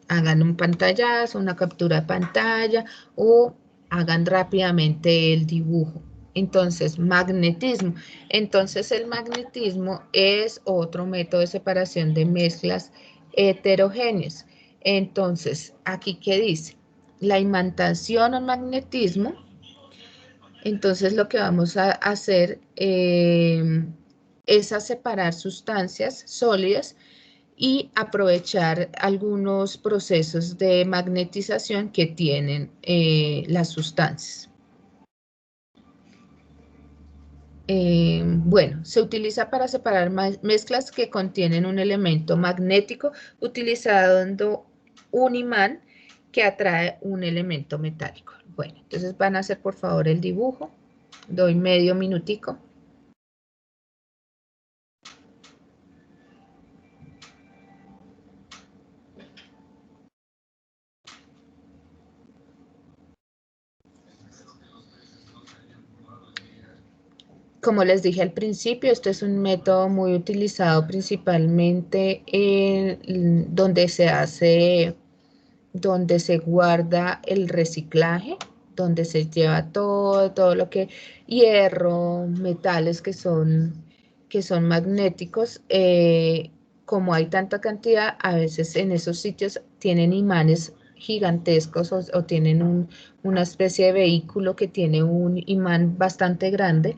hagan un pantallazo, una captura de pantalla o hagan rápidamente el dibujo. Entonces, magnetismo. Entonces, el magnetismo es otro método de separación de mezclas heterogéneas. Entonces, aquí, ¿qué dice? La imantación o magnetismo. Entonces, lo que vamos a hacer es a separar sustancias sólidas y aprovechar algunos procesos de magnetización que tienen las sustancias. Bueno, se utiliza para separar mezclas que contienen un elemento magnético utilizando un imán que atrae un elemento metálico. Bueno, entonces van a hacer por favor el dibujo. Doy medio minutico. Como les dije al principio, este es un método muy utilizado principalmente donde se guarda el reciclaje, donde se lleva todo lo que hierro, metales que son magnéticos. Como hay tanta cantidad, a veces en esos sitios tienen imanes gigantescos o tienen una especie de vehículo que tiene un imán bastante grande.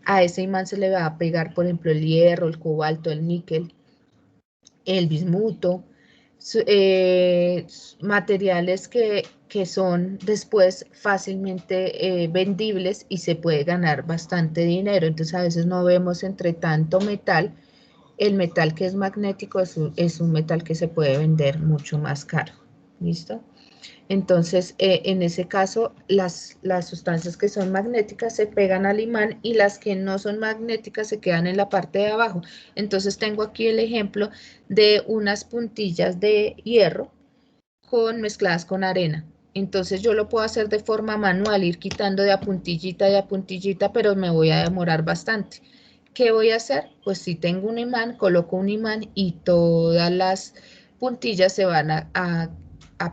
A ese imán se le va a pegar, por ejemplo, el hierro, el cobalto, el níquel, el bismuto, materiales que son después fácilmente vendibles y se puede ganar bastante dinero. Entonces a veces no vemos entre tanto metal, el metal que es magnético es un metal que se puede vender mucho más caro. ¿Listo? Entonces, en ese caso, las sustancias que son magnéticas se pegan al imán y las que no son magnéticas se quedan en la parte de abajo. Entonces, tengo aquí el ejemplo de unas puntillas de hierro mezcladas con arena. Entonces, yo lo puedo hacer de forma manual, ir quitando de a puntillita, pero me voy a demorar bastante. ¿Qué voy a hacer? Pues si tengo un imán, coloco un imán y todas las puntillas se van a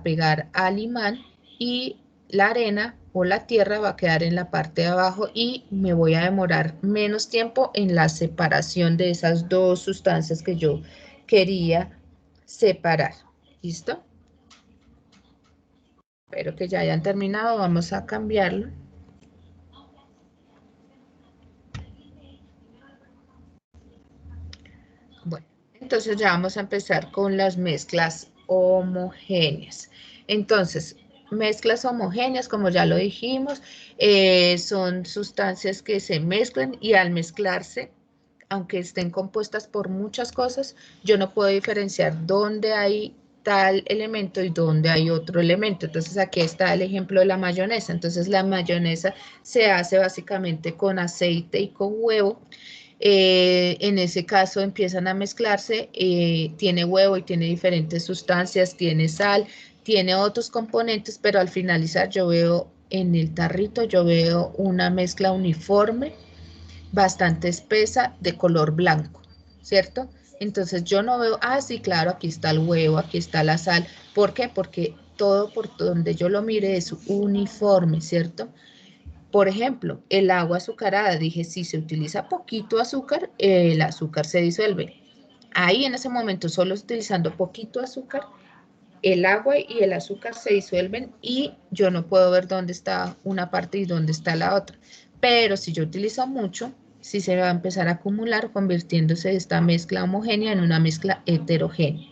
pegar al imán y la arena o la tierra va a quedar en la parte de abajo y me voy a demorar menos tiempo en la separación de esas dos sustancias que yo quería separar. ¿Listo? Espero que ya hayan terminado. Vamos a cambiarlo. Bueno, entonces ya vamos a empezar con las mezclas homogéneas. Entonces, mezclas homogéneas, como ya lo dijimos, son sustancias que se mezclan y al mezclarse aunque estén compuestas por muchas cosas, yo no puedo diferenciar dónde hay tal elemento y dónde hay otro elemento. Entonces aquí está el ejemplo de la mayonesa. Entonces la mayonesa se hace básicamente con aceite y con huevo. En ese caso empiezan a mezclarse, tiene huevo y tiene diferentes sustancias, tiene sal, tiene otros componentes, pero al finalizar yo veo en el tarrito, yo veo una mezcla uniforme, bastante espesa, de color blanco, ¿cierto? Entonces yo no veo, ah, sí, claro, aquí está el huevo, aquí está la sal. ¿Por qué? Porque todo por donde yo lo mire es uniforme, ¿cierto? Por ejemplo, el agua azucarada, dije, si se utiliza poquito azúcar, el azúcar se disuelve. Ahí en ese momento, solo utilizando poquito azúcar, el agua y el azúcar se disuelven y yo no puedo ver dónde está una parte y dónde está la otra. Pero si yo utilizo mucho, sí se va a empezar a acumular, convirtiéndose esta mezcla homogénea en una mezcla heterogénea.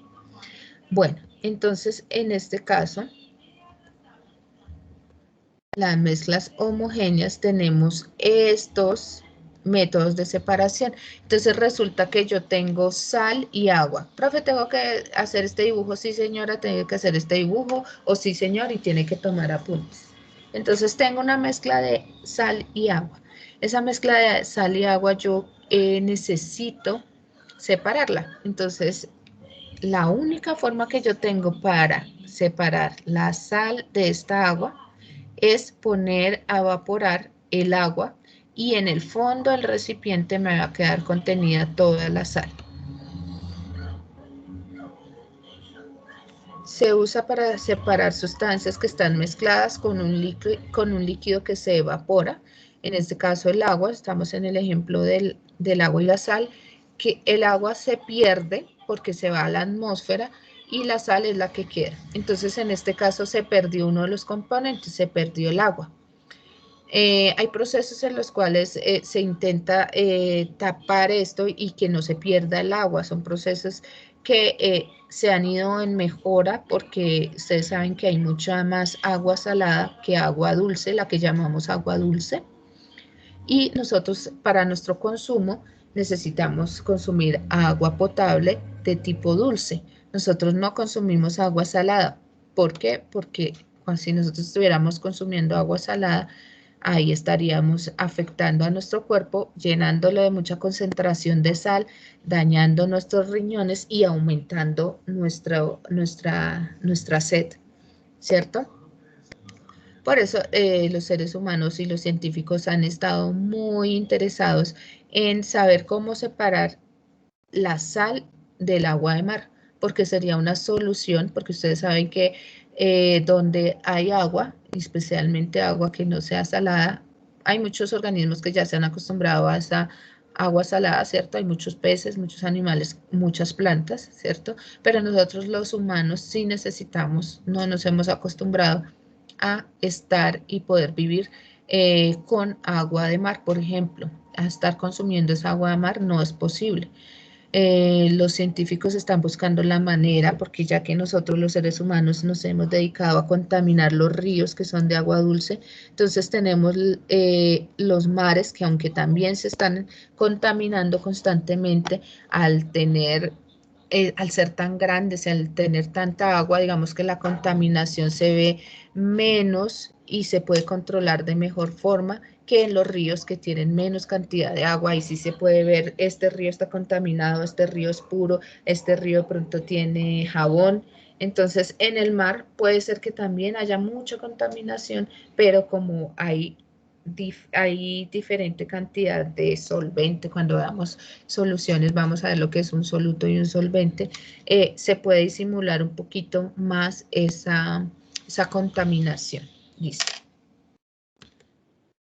Bueno, entonces en este caso, las mezclas homogéneas tenemos estos métodos de separación. Entonces resulta que yo tengo sal y agua. Profe, ¿tengo que hacer este dibujo? Sí, señora, tengo que hacer este dibujo. O sí, señor, y tiene que tomar apuntes. Entonces tengo una mezcla de sal y agua. Esa mezcla de sal y agua yo necesito separarla. Entonces, la única forma que yo tengo para separar la sal de esta agua es poner a evaporar el agua y en el fondo del recipiente me va a quedar contenida toda la sal. Se usa para separar sustancias que están mezcladas con un líquido que se evapora. En este caso el agua, estamos en el ejemplo del agua y la sal, que el agua se pierde porque se va a la atmósfera y la sal es la que queda. Entonces en este caso se perdió uno de los componentes, se perdió el agua. Hay procesos en los cuales se intenta tapar esto y que no se pierda el agua. Son procesos que se han ido en mejora porque ustedes saben que hay mucha más agua salada que agua dulce, la que llamamos agua dulce. Y nosotros para nuestro consumo necesitamos consumir agua potable de tipo dulce. Nosotros no consumimos agua salada. ¿Por qué? Porque si nosotros estuviéramos consumiendo agua salada, ahí estaríamos afectando a nuestro cuerpo, llenándolo de mucha concentración de sal, dañando nuestros riñones y aumentando nuestra sed, ¿cierto? Por eso los seres humanos y los científicos han estado muy interesados en saber cómo separar la sal del agua de mar, porque sería una solución, porque ustedes saben que donde hay agua, especialmente agua que no sea salada, hay muchos organismos que ya se han acostumbrado a esa agua salada, ¿cierto? Hay muchos peces, muchos animales, muchas plantas, ¿cierto? Pero nosotros los humanos sí necesitamos, no nos hemos acostumbrado a estar y poder vivir con agua de mar, por ejemplo. A estar consumiendo esa agua de mar no es posible. Los científicos están buscando la manera, porque ya que nosotros los seres humanos nos hemos dedicado a contaminar los ríos que son de agua dulce, entonces tenemos los mares que aunque también se están contaminando constantemente al tener al ser tan grandes, al tener tanta agua, digamos que la contaminación se ve menos y se puede controlar de mejor forma que en los ríos que tienen menos cantidad de agua. Y sí se puede ver, este río está contaminado, este río es puro, este río de pronto tiene jabón. Entonces, en el mar puede ser que también haya mucha contaminación, pero como hay diferente cantidad de solvente. Cuando damos soluciones, vamos a ver lo que es un soluto y un solvente. Se puede disimular un poquito más esa contaminación. Listo.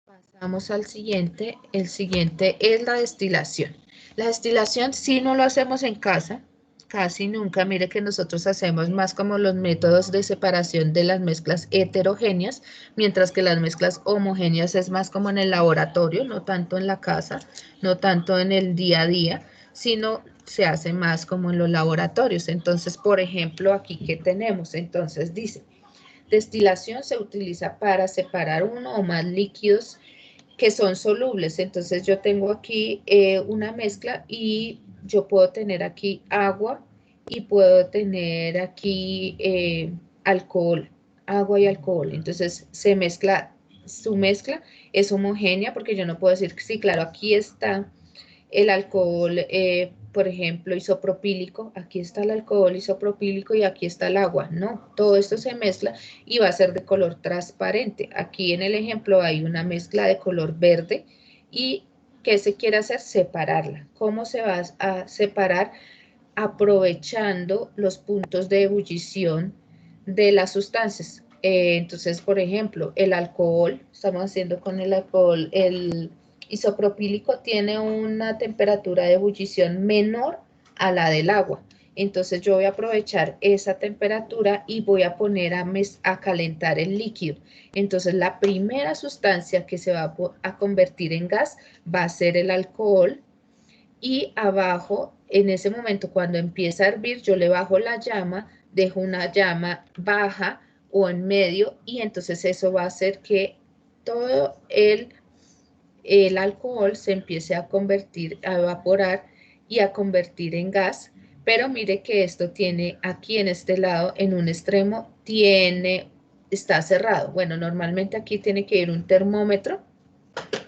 Pasamos al siguiente. El siguiente es la destilación. La destilación, si no lo hacemos en casa, casi nunca. Mire que nosotros hacemos más como los métodos de separación de las mezclas heterogéneas, mientras que las mezclas homogéneas es más como en el laboratorio, no tanto en la casa, no tanto en el día a día, sino se hace más como en los laboratorios. Entonces, por ejemplo, aquí que tenemos, entonces dice, destilación se utiliza para separar uno o más líquidos que son solubles. Entonces yo tengo aquí una mezcla y yo puedo tener aquí agua y puedo tener aquí alcohol, agua y alcohol. Entonces se mezcla, su mezcla es homogénea porque yo no puedo decir, sí, claro, aquí está el alcohol, por ejemplo, isopropílico, aquí está el alcohol isopropílico y aquí está el agua. No, todo esto se mezcla y va a ser de color transparente. Aquí en el ejemplo hay una mezcla de color verde y ¿qué se quiere hacer? Separarla. ¿Cómo se va a separar? Aprovechando los puntos de ebullición de las sustancias. Entonces, por ejemplo, el alcohol, estamos haciendo con el alcohol, el isopropílico tiene una temperatura de ebullición menor a la del agua. Entonces yo voy a aprovechar esa temperatura y voy a poner a calentar el líquido. Entonces la primera sustancia que se va a convertir en gas va a ser el alcohol y abajo, en ese momento cuando empieza a hervir, yo le bajo la llama, dejo una llama baja o en medio y entonces eso va a hacer que todo el alcohol se empiece a convertir, a evaporar y a convertir en gas, pero mire que esto tiene aquí en este lado, en un extremo, está cerrado. Bueno, normalmente aquí tiene que ir un termómetro.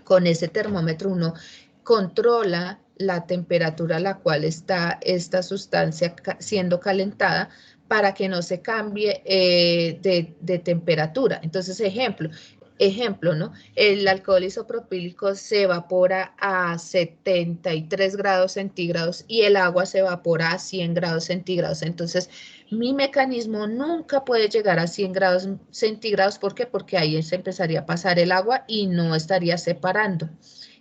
Con ese termómetro uno controla la temperatura a la cual está esta sustancia siendo calentada para que no se cambie de temperatura. Entonces, ejemplo, ¿no? El alcohol isopropílico se evapora a 73 grados centígrados y el agua se evapora a 100 grados centígrados. Entonces, mi mecanismo nunca puede llegar a 100 grados centígrados. ¿Por qué? Porque ahí se empezaría a pasar el agua y no estaría separando.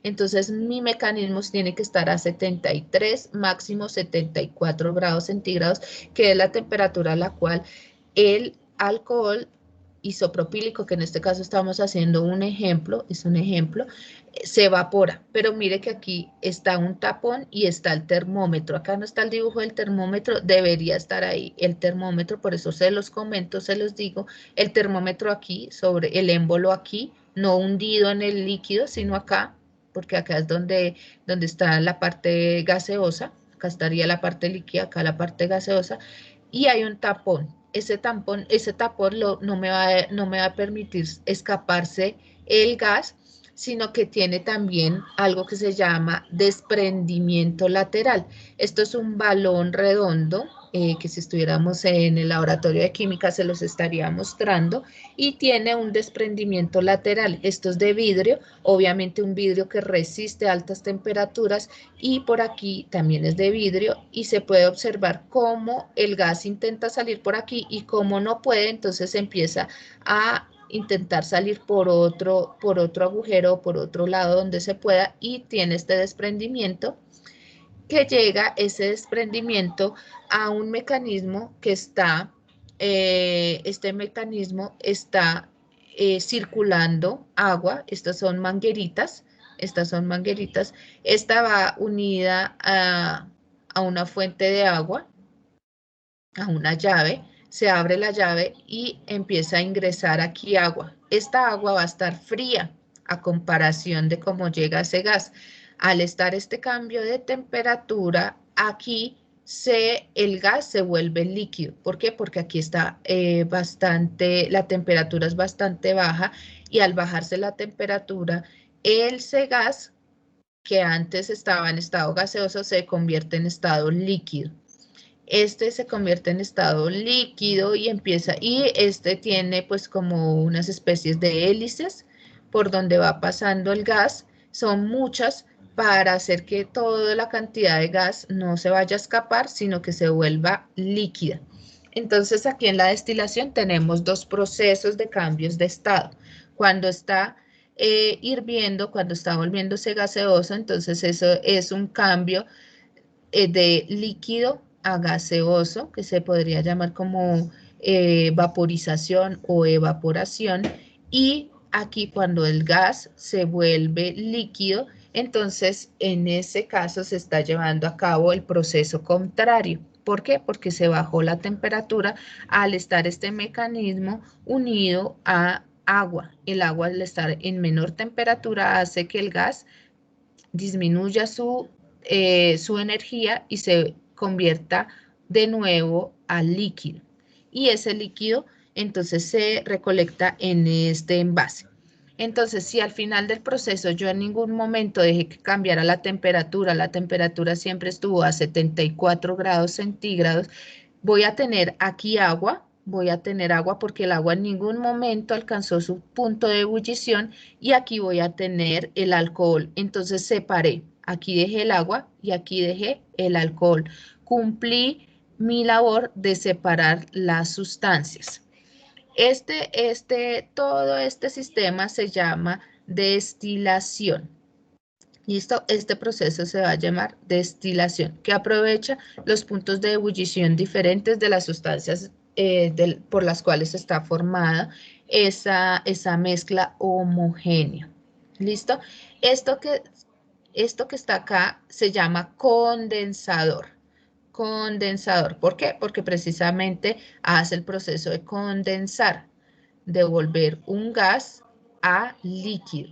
Entonces, mi mecanismo tiene que estar a 73, máximo 74 grados centígrados, que es la temperatura a la cual el alcohol isopropílico, que en este caso estamos haciendo un ejemplo, es un ejemplo, se evapora. Pero mire que aquí está un tapón y está el termómetro. Acá no está el dibujo del termómetro, debería estar ahí el termómetro, por eso se los comento, se los digo, el termómetro aquí, sobre el émbolo aquí, no hundido en el líquido, sino acá, porque acá es donde está la parte gaseosa, acá estaría la parte líquida, acá la parte gaseosa, y hay un tapón. Ese tapón no me va a permitir escaparse el gas, sino que tiene también algo que se llama desprendimiento lateral. Esto es un balón redondo, que si estuviéramos en el laboratorio de química se los estaría mostrando, y tiene un desprendimiento lateral. Esto es de vidrio, obviamente un vidrio que resiste altas temperaturas, y por aquí también es de vidrio y se puede observar cómo el gas intenta salir por aquí y cómo no puede, entonces empieza a intentar salir por otro agujero o por otro lado donde se pueda, y tiene este desprendimiento, que llega ese desprendimiento a un mecanismo que está, este mecanismo está circulando agua. Estas son mangueritas, esta va unida a una fuente de agua, a una llave, se abre la llave y empieza a ingresar aquí agua. Esta agua va a estar fría a comparación de cómo llega ese gas. Al estar este cambio de temperatura, aquí el gas se vuelve líquido. ¿Por qué? Porque aquí está la temperatura es bastante baja, y al bajarse la temperatura, ese gas que antes estaba en estado gaseoso se convierte en estado líquido. Este se convierte en estado líquido y este tiene pues como unas especies de hélices por donde va pasando el gas. Son muchas para hacer que toda la cantidad de gas no se vaya a escapar, sino que se vuelva líquida. Entonces aquí en la destilación tenemos dos procesos de cambios de estado. Cuando está hirviendo, cuando está volviéndose gaseoso, entonces eso es un cambio de líquido a gaseoso, que se podría llamar como vaporización o evaporación, y aquí cuando el gas se vuelve líquido, entonces en ese caso se está llevando a cabo el proceso contrario. ¿Por qué? Porque se bajó la temperatura al estar este mecanismo unido a agua. El agua al estar en menor temperatura hace que el gas disminuya su energía y se convierta de nuevo al líquido. Y ese líquido entonces se recolecta en este envase. Entonces, si al final del proceso yo en ningún momento dejé que cambiara la temperatura siempre estuvo a 74 grados centígrados, voy a tener aquí agua, porque el agua en ningún momento alcanzó su punto de ebullición y aquí voy a tener el alcohol. Entonces separé, aquí dejé el agua y aquí dejé el alcohol. Cumplí mi labor de separar las sustancias. Todo este sistema se llama destilación. ¿Listo? Este proceso se va a llamar destilación, que aprovecha los puntos de ebullición diferentes de las sustancias por las cuales está formada esa mezcla homogénea. ¿Listo? Esto que está acá se llama condensador. Condensador. ¿Por qué? Porque precisamente hace el proceso de condensar, de volver un gas a líquido.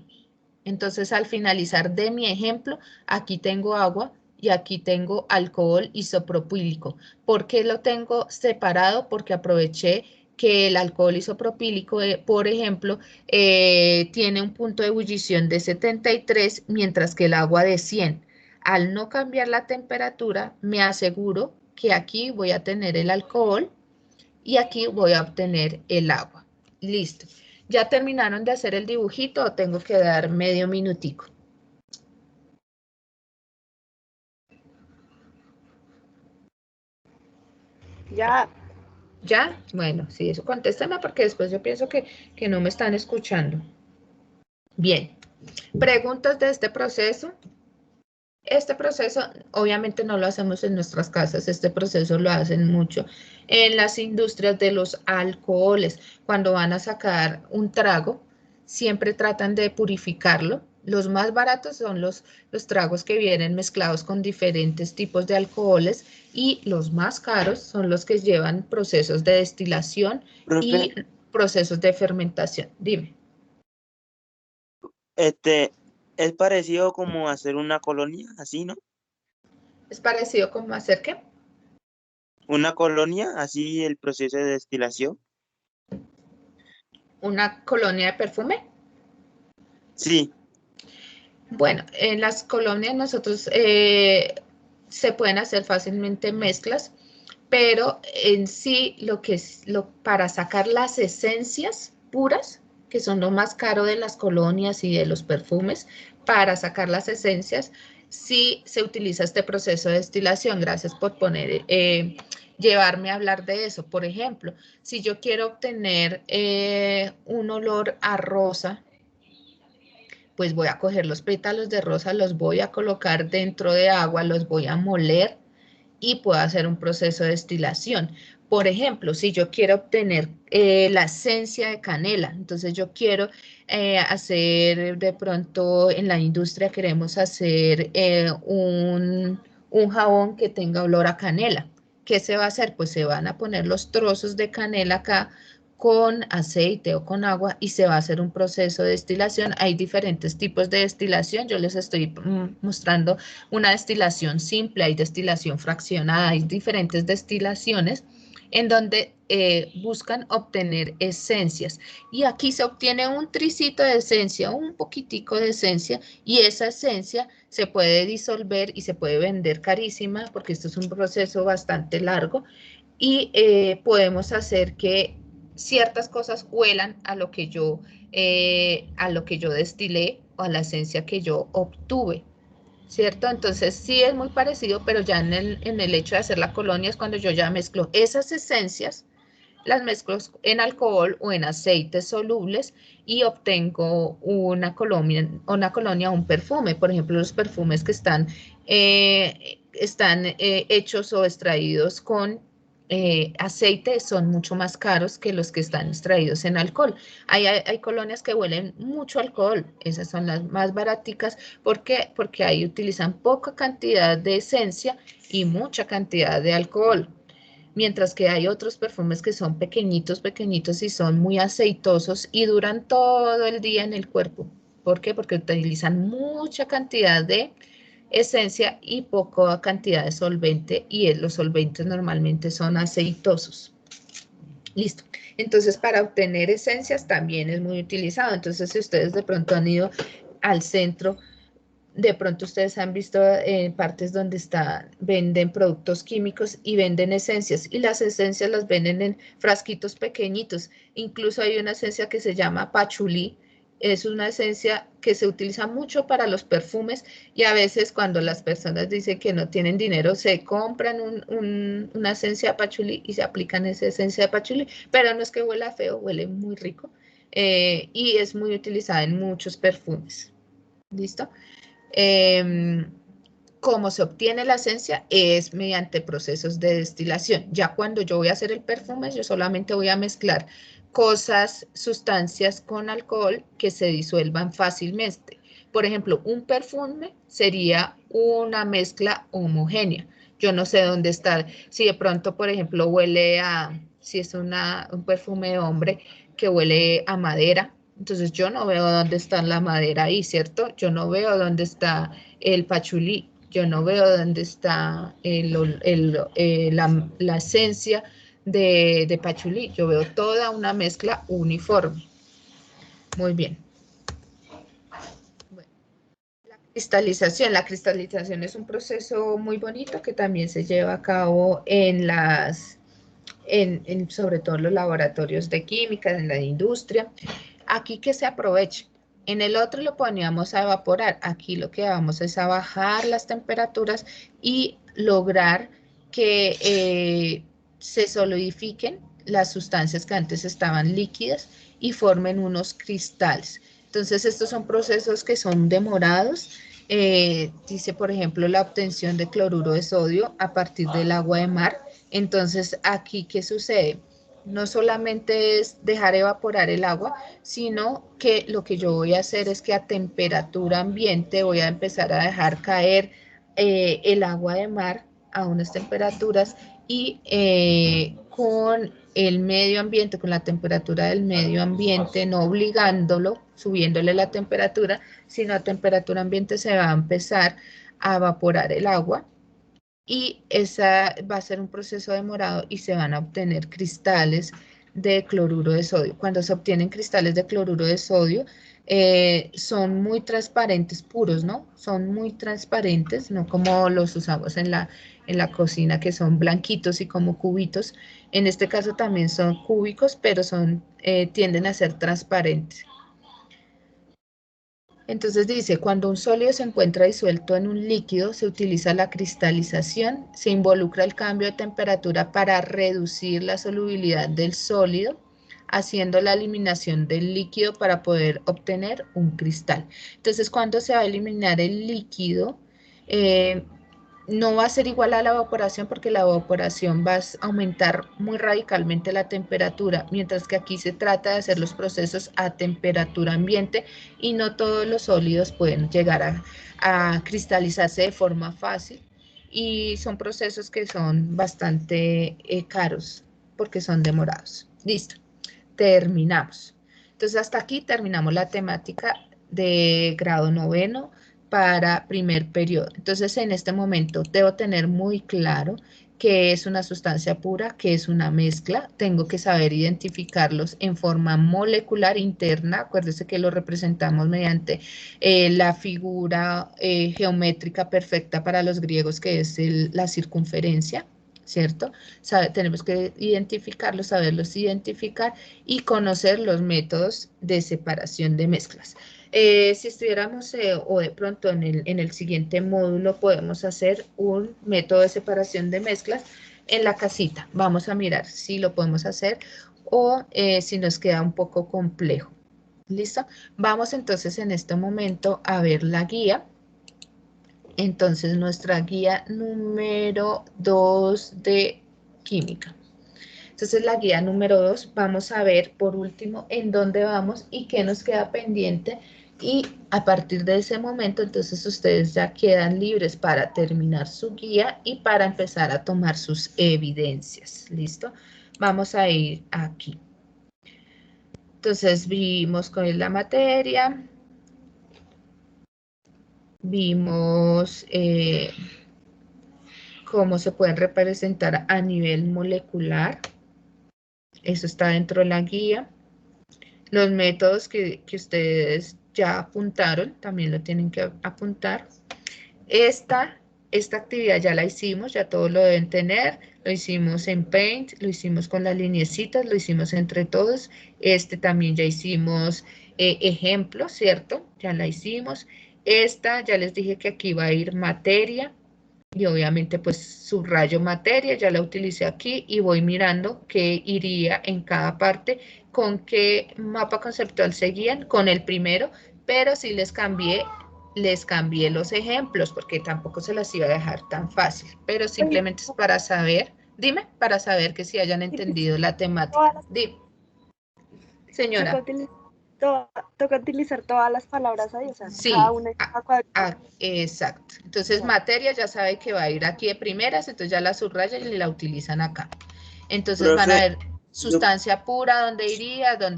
Entonces, al finalizar de mi ejemplo, aquí tengo agua y aquí tengo alcohol isopropílico. ¿Por qué lo tengo separado? Porque aproveché que el alcohol isopropílico, por ejemplo, tiene un punto de ebullición de 73, mientras que el agua de 100. Al no cambiar la temperatura, me aseguro que aquí voy a tener el alcohol y aquí voy a obtener el agua. Listo. ¿Ya terminaron de hacer el dibujito o tengo que dar medio minutico? Ya, ¿Ya? Bueno, sí, eso contéstame porque después yo pienso que no me están escuchando. Bien. ¿Preguntas de este proceso? Este proceso obviamente no lo hacemos en nuestras casas, este proceso lo hacen mucho en las industrias de los alcoholes. Cuando van a sacar un trago, siempre tratan de purificarlo. Los más baratos son los tragos que vienen mezclados con diferentes tipos de alcoholes y los más caros son los que llevan procesos de destilación y Profe, procesos de fermentación. Dime. es parecido como hacer una colonia, así, ¿no? ¿Es parecido como hacer qué? Una colonia, así el proceso de destilación. ¿Una colonia de perfume? Sí, Bueno, en las colonias nosotros se pueden hacer fácilmente mezclas, pero en sí para sacar las esencias puras, que son lo más caro de las colonias y de los perfumes, para sacar las esencias, sí se utiliza este proceso de destilación. Gracias por llevarme a hablar de eso. Por ejemplo, si yo quiero obtener un olor a rosa, pues voy a coger los pétalos de rosa, los voy a colocar dentro de agua, los voy a moler y puedo hacer un proceso de destilación. Por ejemplo, si yo quiero obtener la esencia de canela, entonces yo quiero hacer de pronto en la industria queremos hacer un jabón que tenga olor a canela. ¿Qué se va a hacer? Pues se van a poner los trozos de canela acá con aceite o con agua y se va a hacer un proceso de destilación. Hay diferentes tipos de destilación. Yo les estoy mostrando una destilación simple, hay destilación fraccionada, hay diferentes destilaciones en donde buscan obtener esencias. Y aquí se obtiene un tricito de esencia, un poquitico de esencia, y esa esencia se puede disolver y se puede vender carísima porque esto es un proceso bastante largo y podemos hacer que ciertas cosas huelan a lo que yo destilé o a la esencia que yo obtuve, ¿cierto? Entonces sí es muy parecido, pero ya en el hecho de hacer la colonia es cuando yo ya mezclo esas esencias, las mezclo en alcohol o en aceites solubles y obtengo una colonia, un perfume. Por ejemplo, los perfumes que están hechos o extraídos con aceite son mucho más caros que los que están extraídos en alcohol. Hay colonias que huelen mucho alcohol, esas son las más baraticas. ¿Por qué? Porque ahí utilizan poca cantidad de esencia y mucha cantidad de alcohol. mientras que hay otros perfumes que son pequeñitos, pequeñitos y son muy aceitosos y duran todo el día en el cuerpo. ¿Por qué? Porque utilizan mucha cantidad de esencia y poca cantidad de solvente, y los solventes normalmente son aceitosos. Listo. Entonces, para obtener esencias también es muy utilizado. Entonces, si ustedes de pronto han ido al centro, de pronto ustedes han visto partes donde venden productos químicos y venden esencias, y las esencias las venden en frasquitos pequeñitos. Incluso hay una esencia que se llama pachulí. Es una esencia que se utiliza mucho para los perfumes, y a veces cuando las personas dicen que no tienen dinero, se compran una esencia de pachulí y se aplican esa esencia de pachulí, pero no es que huela feo, huele muy rico, y es muy utilizada en muchos perfumes. ¿Listo? Cómo se obtiene la esencia es mediante procesos de destilación. Ya cuando yo voy a hacer el perfume, yo solamente voy a mezclar cosas, sustancias con alcohol que se disuelvan fácilmente. Por ejemplo, un perfume sería una mezcla homogénea. Yo no sé dónde está, si de pronto, por ejemplo, si es un perfume de hombre que huele a madera, entonces yo no veo dónde está la madera ahí, ¿cierto? Yo no veo dónde está el pachulí, yo no veo dónde está la esencia de pachulí, yo veo toda una mezcla uniforme. Muy bien. Bueno, la cristalización es un proceso muy bonito que también se lleva a cabo sobre todo en los laboratorios de química, en la industria. Aquí que se aproveche. En el otro lo poníamos a evaporar. Aquí lo que vamos es a bajar las temperaturas y lograr que se solidifiquen las sustancias que antes estaban líquidas y formen unos cristales. Entonces, estos son procesos que son demorados. Dice, por ejemplo, la obtención de cloruro de sodio a partir del agua de mar. Entonces, aquí, ¿qué sucede? No solamente es dejar evaporar el agua, sino que lo que yo voy a hacer es que a temperatura ambiente voy a empezar a dejar caer el agua de mar a unas temperaturas, y con el medio ambiente, con la temperatura del medio ambiente, no obligándolo, subiéndole la temperatura, sino a temperatura ambiente se va a empezar a evaporar el agua, y esa va a ser un proceso demorado y se van a obtener cristales de cloruro de sodio. Cuando se obtienen cristales de cloruro de sodio, son muy transparentes, puros, ¿no? Son muy transparentes, no como los usamos en la cocina, que son blanquitos y como cubitos. En este caso también son cúbicos, pero tienden a ser transparentes. Entonces dice, cuando un sólido se encuentra disuelto en un líquido, se utiliza la cristalización, se involucra el cambio de temperatura para reducir la solubilidad del sólido, haciendo la eliminación del líquido para poder obtener un cristal. Entonces, cuando se va a eliminar el líquido, no va a ser igual a la evaporación, porque la evaporación va a aumentar muy radicalmente la temperatura, mientras que aquí se trata de hacer los procesos a temperatura ambiente, y no todos los sólidos pueden llegar a cristalizarse de forma fácil, y son procesos que son bastante caros porque son demorados. Listo, terminamos. Entonces hasta aquí terminamos la temática de grado noveno para primer periodo. Entonces, en este momento debo tener muy claro qué es una sustancia pura, qué es una mezcla. Tengo que saber identificarlos en forma molecular interna. Acuérdense que lo representamos mediante la figura geométrica perfecta para los griegos, que es la circunferencia, ¿cierto? Tenemos que identificarlos, saberlos identificar y conocer los métodos de separación de mezclas. Si estuviéramos o de pronto en el siguiente módulo, podemos hacer un método de separación de mezclas en la casita. Vamos a mirar si lo podemos hacer o si nos queda un poco complejo. ¿Listo? Vamos entonces en este momento a ver la guía. Entonces, nuestra guía número 2 de química. Entonces, la guía número 2, vamos a ver por último en dónde vamos y qué nos queda pendiente Y a partir de ese momento, entonces ustedes ya quedan libres para terminar su guía y para empezar a tomar sus evidencias. ¿Listo? Vamos a ir aquí. Entonces vimos cuál es la materia. Vimos cómo se pueden representar a nivel molecular. Eso está dentro de la guía. Los métodos que ustedes ya apuntaron, también lo tienen que apuntar. Esta actividad ya la hicimos, ya todos lo deben tener. Lo hicimos en Paint, lo hicimos con las lineecitas, lo hicimos entre todos. También ya hicimos ejemplos, ¿cierto? Ya la hicimos. Esta, ya les dije que aquí va a ir materia. Y obviamente pues subrayo materia, ya la utilicé aquí y voy mirando qué iría en cada parte, con qué mapa conceptual seguían, con el primero, pero sí les cambié los ejemplos porque tampoco se las iba a dejar tan fácil, pero simplemente es para saber, dime, para saber que si hayan entendido la temática. Dime, señora. Toca utilizar todas las palabras ahí, o sea, Sí, cada una en cada cuadrito. exacto. Entonces, materia ya sabe que va a ir aquí de primeras, entonces ya la subrayan y la utilizan acá. Entonces van a Profe, ver sustancia pura, ¿dónde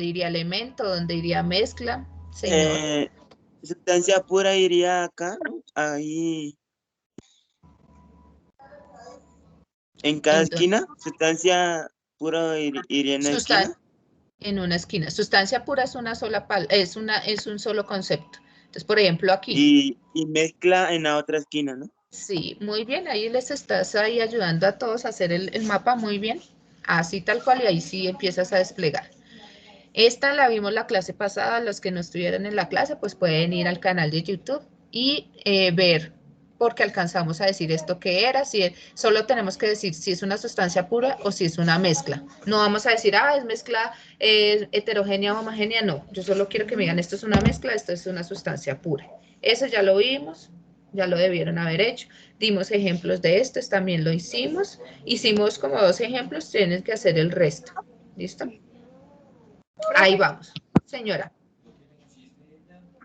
iría elemento, dónde iría mezcla? Señor. sustancia pura iría acá, ¿no? Ahí, en cada ¿En dónde? esquina. Sustancia pura iría en la esquina. En una esquina. Sustancia pura es una sola es un solo concepto. Entonces, por ejemplo, aquí. Y mezcla en la otra esquina, ¿no? Sí, muy bien, ahí les estás ahí ayudando a todos a hacer el mapa muy bien, así tal cual, y ahí sí empiezas a desplegar. Esta la vimos la clase pasada, los que no estuvieron en la clase, pues pueden ir al canal de YouTube y ver, porque alcanzamos a decir esto que era, si solo tenemos que decir si es una sustancia pura o si es una mezcla. No vamos a decir, es mezcla heterogénea o homogénea, no, yo solo quiero que me digan, esto es una mezcla, esto es una sustancia pura. Eso ya lo vimos, ya lo debieron haber hecho. Dimos ejemplos de estos, también lo hicimos. Hicimos como 2 ejemplos, tienen que hacer el resto. ¿Listo? Ahí vamos. Señora.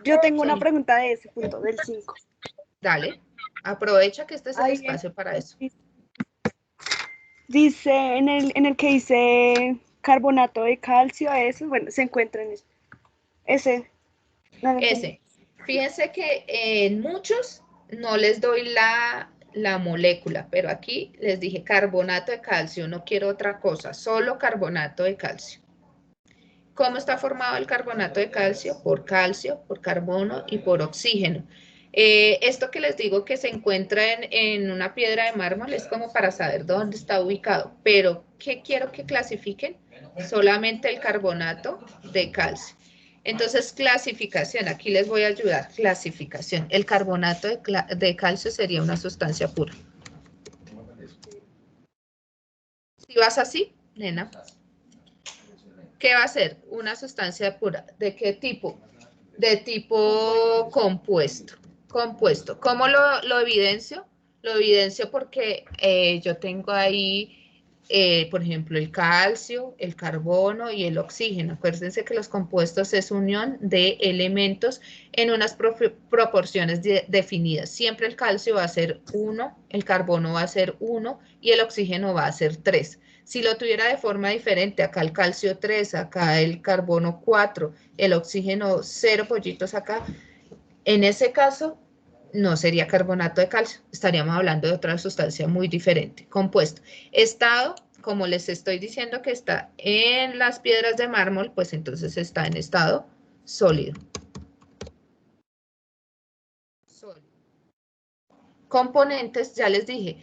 Yo tengo una pregunta de ese punto, del 5. Dale. Aprovecha que este es el espacio para eso. Dice, en el que dice carbonato de calcio, eso, bueno, se encuentra en ese. Ese. Fíjense que en muchos no les doy la molécula, pero aquí les dije carbonato de calcio, no quiero otra cosa, solo carbonato de calcio. ¿Cómo está formado el carbonato de calcio? Por calcio, por carbono y por oxígeno. Esto que les digo que se encuentra en una piedra de mármol es como para saber dónde está ubicado, pero ¿qué quiero que clasifiquen? Solamente el carbonato de calcio. Entonces, clasificación, aquí les voy a ayudar, clasificación. El carbonato de calcio sería una sustancia pura. Si vas así, nena, ¿qué va a ser? Una sustancia pura. ¿De qué tipo? De tipo compuesto. Compuesto. ¿Cómo lo evidencio? Lo evidencio porque yo tengo ahí, por ejemplo, el calcio, el carbono y el oxígeno. Acuérdense que los compuestos es unión de elementos en unas proporciones definidas. Siempre el calcio va a ser 1, el carbono va a ser 1 y el oxígeno va a ser 3. Si lo tuviera de forma diferente, acá el calcio 3, acá el carbono 4, el oxígeno 0 pollitos acá, en ese caso no sería carbonato de calcio, estaríamos hablando de otra sustancia muy diferente, compuesto. Estado, como les estoy diciendo que está en las piedras de mármol, pues entonces está en estado sólido. Componentes, ya les dije,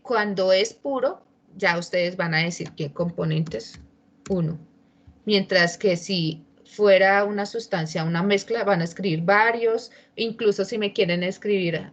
cuando es puro, ya ustedes van a decir qué componentes, 1. Mientras que si fuera una sustancia, una mezcla, van a escribir varios, incluso si me quieren escribir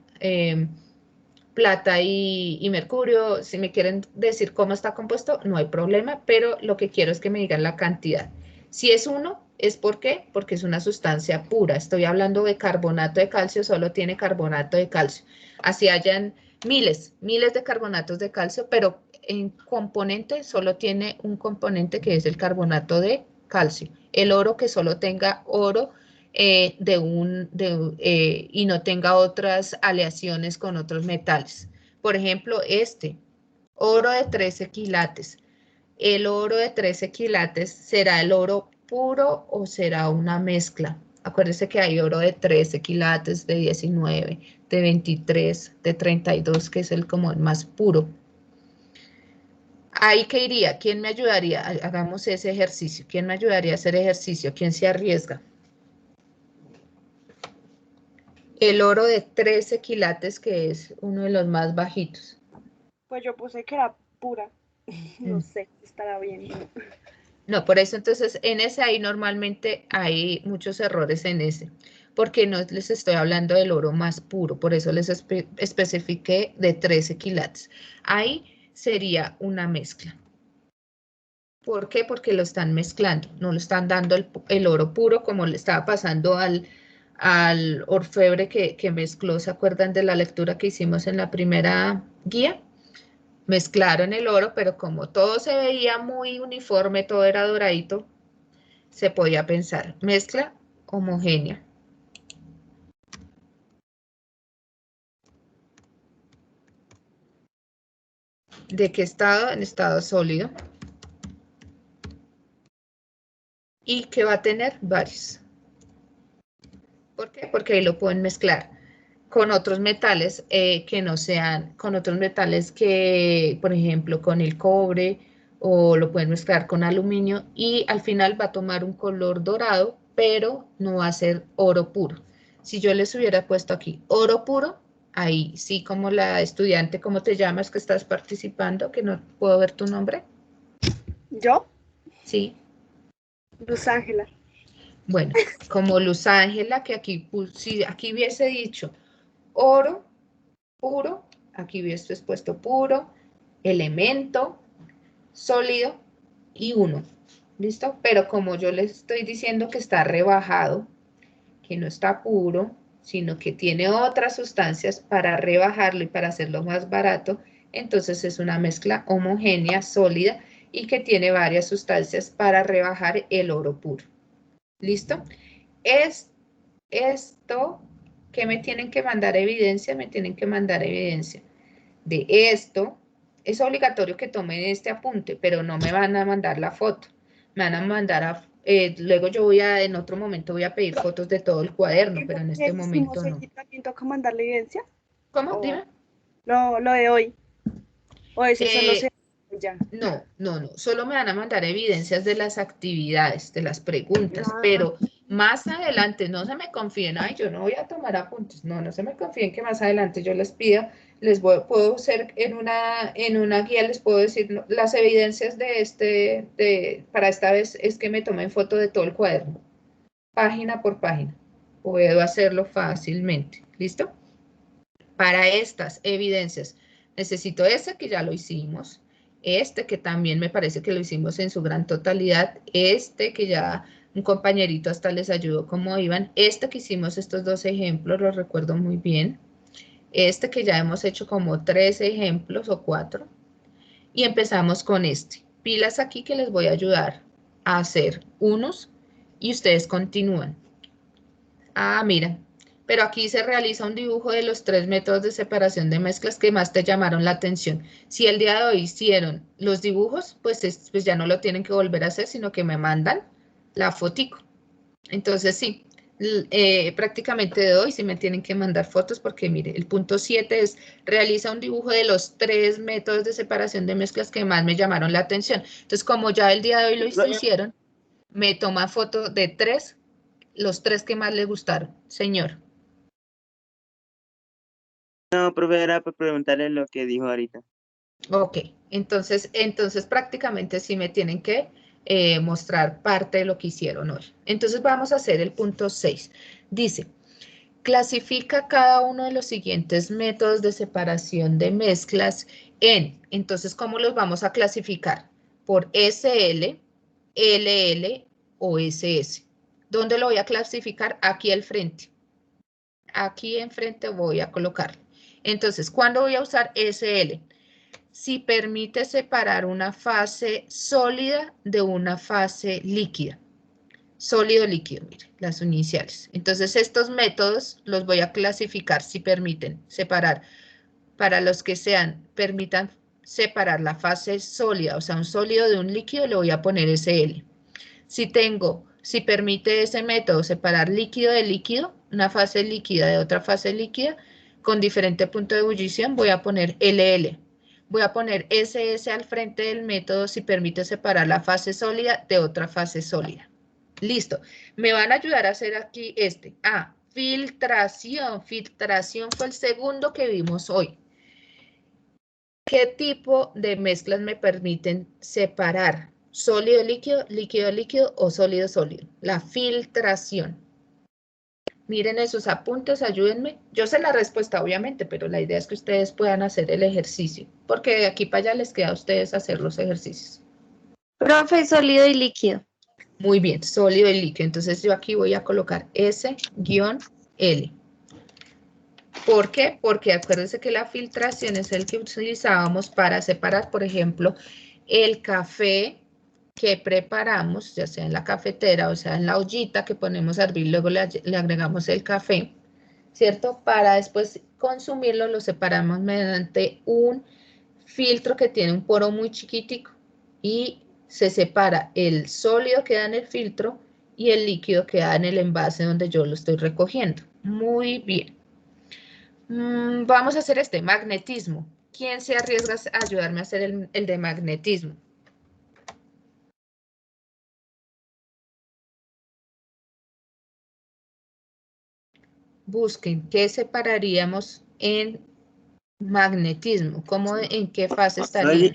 plata y mercurio, si me quieren decir cómo está compuesto, no hay problema, pero lo que quiero es que me digan la cantidad. Si es 1, ¿es por qué? Porque es una sustancia pura. Estoy hablando de carbonato de calcio, solo tiene carbonato de calcio. Así hayan miles de carbonatos de calcio, pero en componente solo tiene un componente que es el carbonato de calcio. El oro que solo tenga oro y no tenga otras aleaciones con otros metales. Por ejemplo, oro de 13 quilates. ¿El oro de 13 quilates será el oro puro o será una mezcla? Acuérdense que hay oro de 13 quilates, de 19, de 23, de 32, que es como el más puro. ¿Ahí qué iría? ¿Quién me ayudaría? Hagamos ese ejercicio. ¿Quién me ayudaría a hacer ejercicio? ¿Quién se arriesga? El oro de 13 quilates, que es uno de los más bajitos. Pues yo puse que era pura. No sé, estará bien. No, por eso entonces en ese ahí normalmente hay muchos errores en ese, porque no les estoy hablando del oro más puro, por eso les especifiqué de 13 quilates. Ahí sería una mezcla. ¿Por qué? Porque lo están mezclando, no lo están dando el oro puro como le estaba pasando al orfebre que mezcló. ¿Se acuerdan de la lectura que hicimos en la primera guía? Mezclaron el oro, pero como todo se veía muy uniforme, todo era doradito, se podía pensar, mezcla homogénea. ¿De qué estado? En estado sólido. Y que va a tener varios. ¿Por qué? Porque ahí lo pueden mezclar con otros metales que no sean, con otros metales que, por ejemplo, con el cobre, o lo pueden mezclar con aluminio y al final va a tomar un color dorado, pero no va a ser oro puro. Si yo les hubiera puesto aquí oro puro, ahí sí, como la estudiante, ¿cómo te llamas que estás participando? Que no puedo ver tu nombre. ¿Yo? Sí. Luz Ángela. Bueno, como Luz Ángela, que aquí, si aquí hubiese dicho oro puro, aquí hubiese puesto puro, elemento, sólido y 1. ¿Listo? Pero como yo les estoy diciendo que está rebajado, que no está puro, sino que tiene otras sustancias para rebajarlo y para hacerlo más barato, entonces es una mezcla homogénea, sólida y que tiene varias sustancias para rebajar el oro puro. ¿Listo? Esto que me tienen que mandar evidencia, de esto. Es obligatorio que tomen este apunte, pero no me van a mandar la foto. Me van a mandar luego yo en otro momento voy a pedir fotos de todo el cuaderno, pero en este momento no. ¿También toca mandar la evidencia? ¿Cómo? ¿O Dime. lo de hoy? ¿O eso solo se ya? No, solo me van a mandar evidencias de las actividades, de las preguntas, Ah, pero más adelante no se me confíen, ay, yo no voy a tomar apuntes, no se me confíen que más adelante yo les pido, puedo hacer en una guía, les puedo decir las evidencias para esta vez es que me tomen foto de todo el cuaderno, página por página, puedo hacerlo fácilmente, ¿listo? Para estas evidencias necesito ese que ya lo hicimos, este que también me parece que lo hicimos en su gran totalidad, este que ya un compañerito hasta les ayudó como iban, este que hicimos estos 2 ejemplos, los recuerdo muy bien, este que ya hemos hecho como 3 ejemplos o 4, y empezamos con este. Pilas aquí que les voy a ayudar a hacer unos y ustedes continúan. Ah, mira, pero aquí se realiza un dibujo de los 3 métodos de separación de mezclas que más te llamaron la atención. Si el día de hoy hicieron los dibujos, pues ya no lo tienen que volver a hacer, sino que me mandan la fotico. Entonces sí, prácticamente de hoy sí me tienen que mandar fotos porque mire, el punto 7 es realiza un dibujo de los 3 métodos de separación de mezclas que más me llamaron la atención. Entonces como ya el día de hoy lo hicieron, me toma foto de 3, los 3 que más le gustaron, señor. No, profe, era para preguntarle lo que dijo ahorita. Ok, entonces prácticamente sí me tienen que mostrar parte de lo que hicieron hoy. Entonces vamos a hacer el punto 6. Dice, clasifica cada uno de los siguientes métodos de separación de mezclas entonces, ¿cómo los vamos a clasificar? Por SL, LL o SS. ¿Dónde lo voy a clasificar? Aquí al frente. Aquí enfrente voy a colocarlo. Entonces, ¿cuándo voy a usar SL? Si permite separar una fase sólida de una fase líquida. sólido, líquido, mire, las iniciales. Entonces, estos métodos los voy a clasificar si permiten separar, para los que permitan separar la fase sólida, o sea, un sólido de un líquido, le voy a poner SL. Si permite ese método separar líquido de líquido, una fase líquida de otra fase líquida, con diferente punto de ebullición, voy a poner LL. Voy a poner SS al frente del método si permite separar la fase sólida de otra fase sólida. Listo. Me van a ayudar a hacer aquí este. Filtración. Filtración fue el segundo que vimos hoy. ¿Qué tipo de mezclas me permiten separar? Sólido, líquido, líquido, líquido o sólido, sólido. La filtración. Miren esos apuntes, ayúdenme. Yo sé la respuesta, obviamente, pero la idea es que ustedes puedan hacer el ejercicio, porque de aquí para allá les queda a ustedes hacer los ejercicios. Profe, sólido y líquido. Muy bien, sólido y líquido. Entonces yo aquí voy a colocar S-L. ¿Por qué? Porque acuérdense que la filtración es el que utilizábamos para separar, por ejemplo, el café que preparamos, ya sea en la cafetera o sea en la ollita que ponemos a hervir, luego le agregamos el café, ¿cierto? Para después consumirlo, lo separamos mediante un filtro que tiene un poro muy chiquitico y se separa el sólido que da en el filtro y el líquido que da en el envase donde yo lo estoy recogiendo. Muy bien. Vamos a hacer magnetismo. ¿Quién se arriesga a ayudarme a hacer el de magnetismo? Busquen qué separaríamos en magnetismo. ¿En qué fase estaría?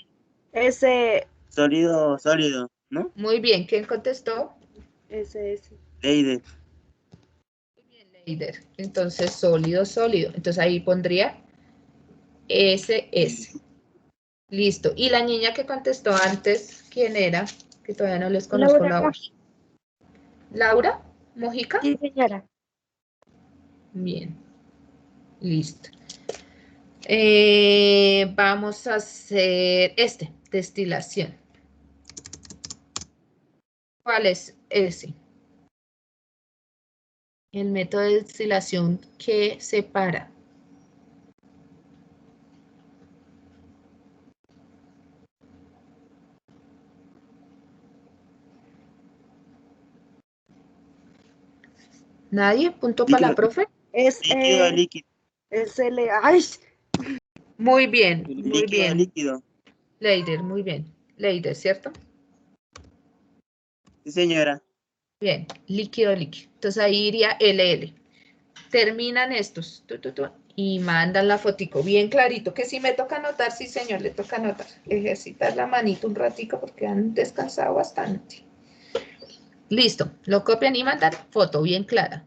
Ese, Sólido, sólido, ¿no? Muy bien, ¿quién contestó? ese. Leide. Muy bien, Leider. Entonces, sólido, sólido. Entonces ahí pondría SS. Listo. ¿Y la niña que contestó antes, quién era? Que todavía no les conozco la voz. ¿Laura Mojica? Sí, señora. Bien. Listo. Vamos a hacer destilación. ¿Cuál es ese? El método de destilación que separa. ¿Nadie? ¿Punto para la profe? Es Líquido, líquido. SL. ¡Ay! Muy bien, muy Líquido, bien. líquido. Leider, muy bien. Leider, ¿cierto? Sí, señora. Bien, líquido, líquido. Entonces ahí iría LL. Terminan estos y mandan la fotico bien clarito, que si me toca anotar, sí señor, le toca anotar. Ejercitar la manito un ratico porque han descansado bastante. Listo, lo copian y mandan foto bien clara.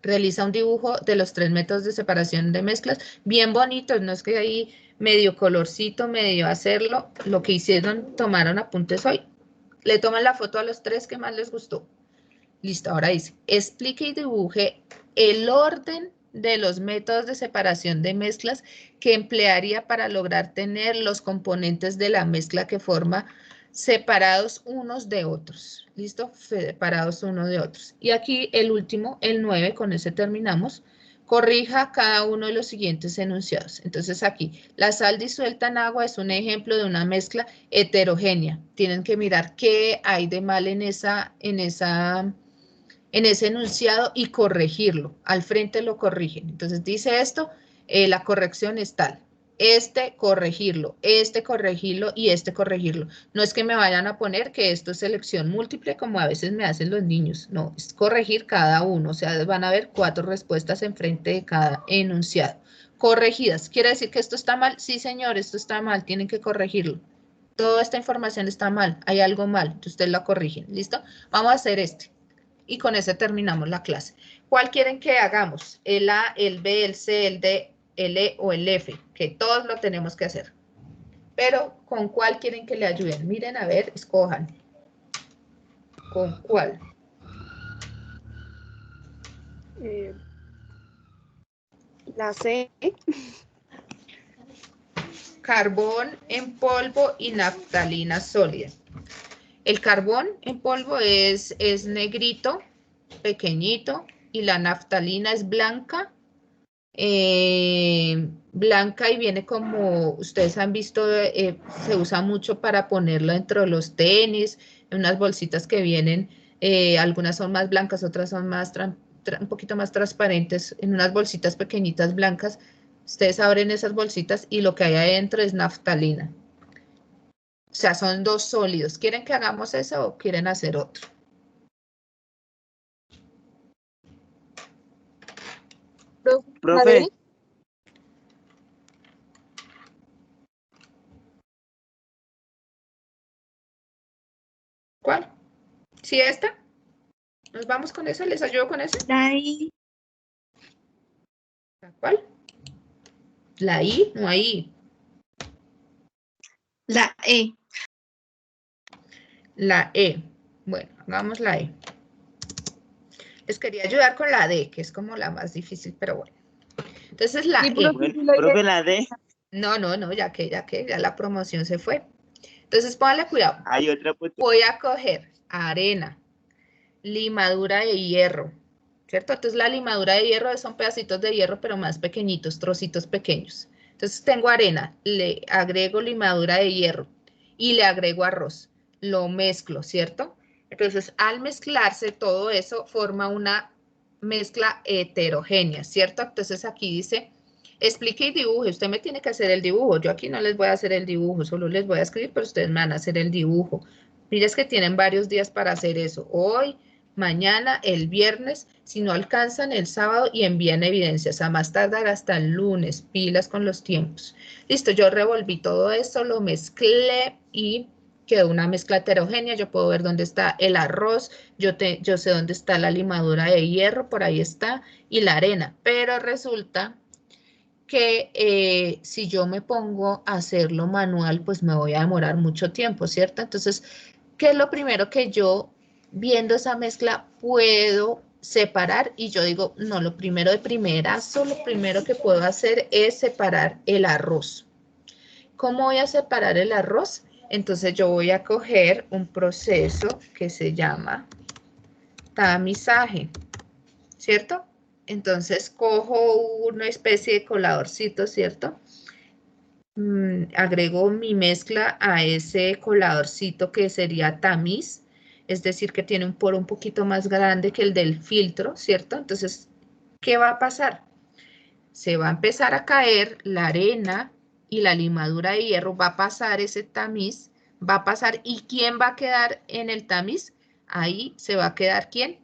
Realiza un dibujo de los 3 métodos de separación de mezclas, bien bonitos, no es que ahí medio colorcito, medio hacerlo, lo que hicieron, tomaron apuntes hoy. Le toman la foto a los 3 que más les gustó. Listo, ahora dice, explique y dibuje el orden de los métodos de separación de mezclas que emplearía para lograr tener los componentes de la mezcla que forma separados unos de otros. ¿Listo? Separados unos de otros. Y aquí el último, el 9, con ese terminamos. Corrija cada uno de los siguientes enunciados. Entonces aquí, la sal disuelta en agua es un ejemplo de una mezcla heterogénea. Tienen que mirar qué hay de mal en ese enunciado y corregirlo. Al frente lo corrigen. Entonces dice esto, la corrección es tal. Corregirlo y corregirlo. No es que me vayan a poner que esto es selección múltiple como a veces me hacen los niños. No, es corregir cada uno. O sea, van a haber 4 respuestas enfrente de cada enunciado. Corregidas. ¿Quiere decir que esto está mal? Sí, señor, esto está mal. Tienen que corregirlo. Toda esta información está mal. Hay algo mal. Entonces ustedes la corrigen. ¿Listo? Vamos a hacer y con ese terminamos la clase. ¿Cuál quieren que hagamos? ¿El A, el B, el C, el D, el E o el F? Que todos lo tenemos que hacer. Pero, ¿con cuál quieren que le ayuden? Miren, a ver, escojan. ¿Con cuál? La C. Carbón en polvo y naftalina sólida. El carbón en polvo es negrito, pequeñito, y la naftalina es blanca. Blanca y viene como, ustedes han visto, se usa mucho para ponerlo dentro de los tenis, en unas bolsitas que vienen, algunas son más blancas, otras son más un poquito más transparentes, en unas bolsitas pequeñitas blancas. Ustedes abren esas bolsitas y lo que hay adentro es naftalina. O sea, son dos sólidos. ¿Quieren que hagamos eso o quieren hacer otro? Profe, ¿Cuál? ¿Sí esta? ¿Nos vamos con esa? ¿Les ayudo con esa? Ahí. ¿Cuál? La I, no hay I. La E. La E. Bueno, hagamos la E. Les quería ayudar con la D, que es como la más difícil, pero bueno. Entonces la Sí, E. bueno, profe, la D. No, ya la promoción se fue. Entonces póngale cuidado. Hay otra Voy a coger arena, limadura de hierro, ¿cierto? Entonces la limadura de hierro son pedacitos de hierro, pero más pequeñitos, trocitos pequeños. Entonces tengo arena, le agrego limadura de hierro y le agrego arroz. Lo mezclo, ¿cierto? Entonces al mezclarse todo eso forma una mezcla heterogénea, ¿cierto? Entonces aquí dice, explique y dibuje. Usted me tiene que hacer el dibujo. Yo aquí no les voy a hacer el dibujo, solo les voy a escribir, pero ustedes me van a hacer el dibujo. Mires que tienen varios días para hacer eso. Hoy, mañana, el viernes, si no alcanzan el sábado y envían evidencias, a más tardar hasta el lunes, pilas con los tiempos. Listo, yo revolví todo esto, lo mezclé y quedó una mezcla heterogénea. Yo puedo ver dónde está el arroz, yo sé dónde está la limadura de hierro, por ahí está, y la arena, pero resulta que si yo me pongo a hacerlo manual, pues me voy a demorar mucho tiempo, ¿cierto? Entonces, ¿qué es lo primero que yo, viendo esa mezcla, puedo separar? Y yo digo, no, lo primero de primerazo, lo primero que puedo hacer es separar el arroz. ¿Cómo voy a separar el arroz? Entonces yo voy a coger un proceso que se llama tamizaje, ¿cierto? Entonces cojo una especie de coladorcito, ¿cierto? Agrego mi mezcla a ese coladorcito que sería tamiz, es decir, que tiene un poro un poquito más grande que el del filtro, ¿cierto? Entonces, ¿qué va a pasar? Se va a empezar a caer la arena y la limadura de hierro, va a pasar ese tamiz, va a pasar, ¿y quién va a quedar en el tamiz? Ahí se va a quedar, ¿quién?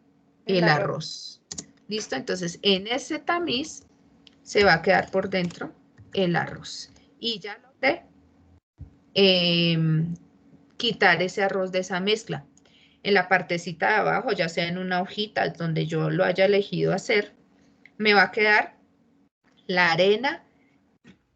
El arroz. ¿Listo? Entonces, en ese tamiz se va a quedar por dentro el arroz. Y ya logré quitar ese arroz de esa mezcla. En la partecita de abajo, ya sea en una hojita donde yo lo haya elegido hacer, me va a quedar la arena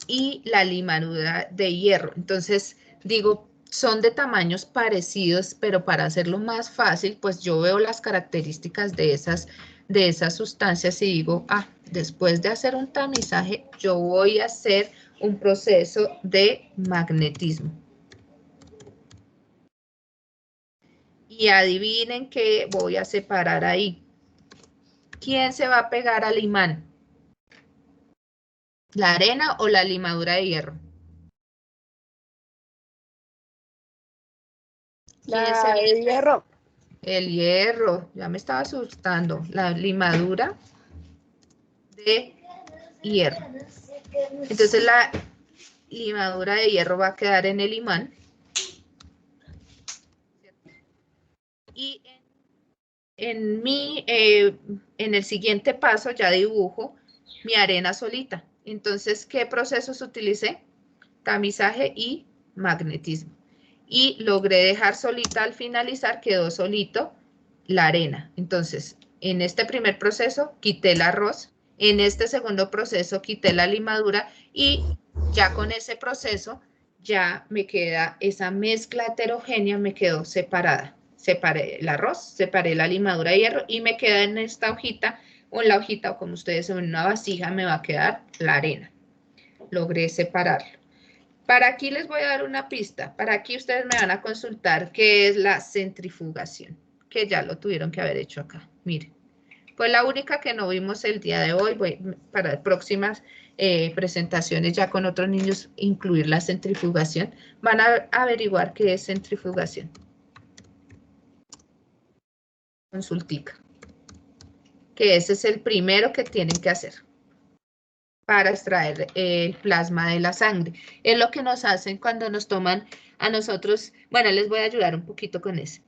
y la limadura de hierro. Entonces, digo, son de tamaños parecidos, pero para hacerlo más fácil, pues yo veo las características de esas sustancias y digo, después de hacer un tamizaje, yo voy a hacer un proceso de magnetismo. Y adivinen qué voy a separar ahí. ¿Quién se va a pegar al imán? ¿La arena o la limadura de hierro? El hierro. El hierro, ya me estaba asustando. La limadura de hierro. Entonces la limadura de hierro va a quedar en el imán. Y en el siguiente paso ya dibujo mi arena solita. Entonces, ¿qué procesos utilicé? Tamizaje y magnetismo. Y logré dejar solita al finalizar, quedó solito la arena. Entonces, en este primer proceso quité el arroz, en este segundo proceso quité la limadura y ya con ese proceso ya me queda esa mezcla heterogénea, me quedó separada. Separé el arroz, separé la limadura de hierro y me queda en esta hojita o en la hojita o como ustedes en una vasija me va a quedar la arena. Logré separarlo. Para aquí les voy a dar una pista. Para aquí ustedes me van a consultar qué es la centrifugación, que ya lo tuvieron que haber hecho acá. Miren, pues la única que no vimos el día de hoy, para próximas presentaciones ya con otros niños, incluir la centrifugación. Van a averiguar qué es centrifugación. Consultica. Que ese es el primero que tienen que hacer para extraer el plasma de la sangre. Es lo que nos hacen cuando nos toman a nosotros. Bueno, les voy a ayudar un poquito con eso.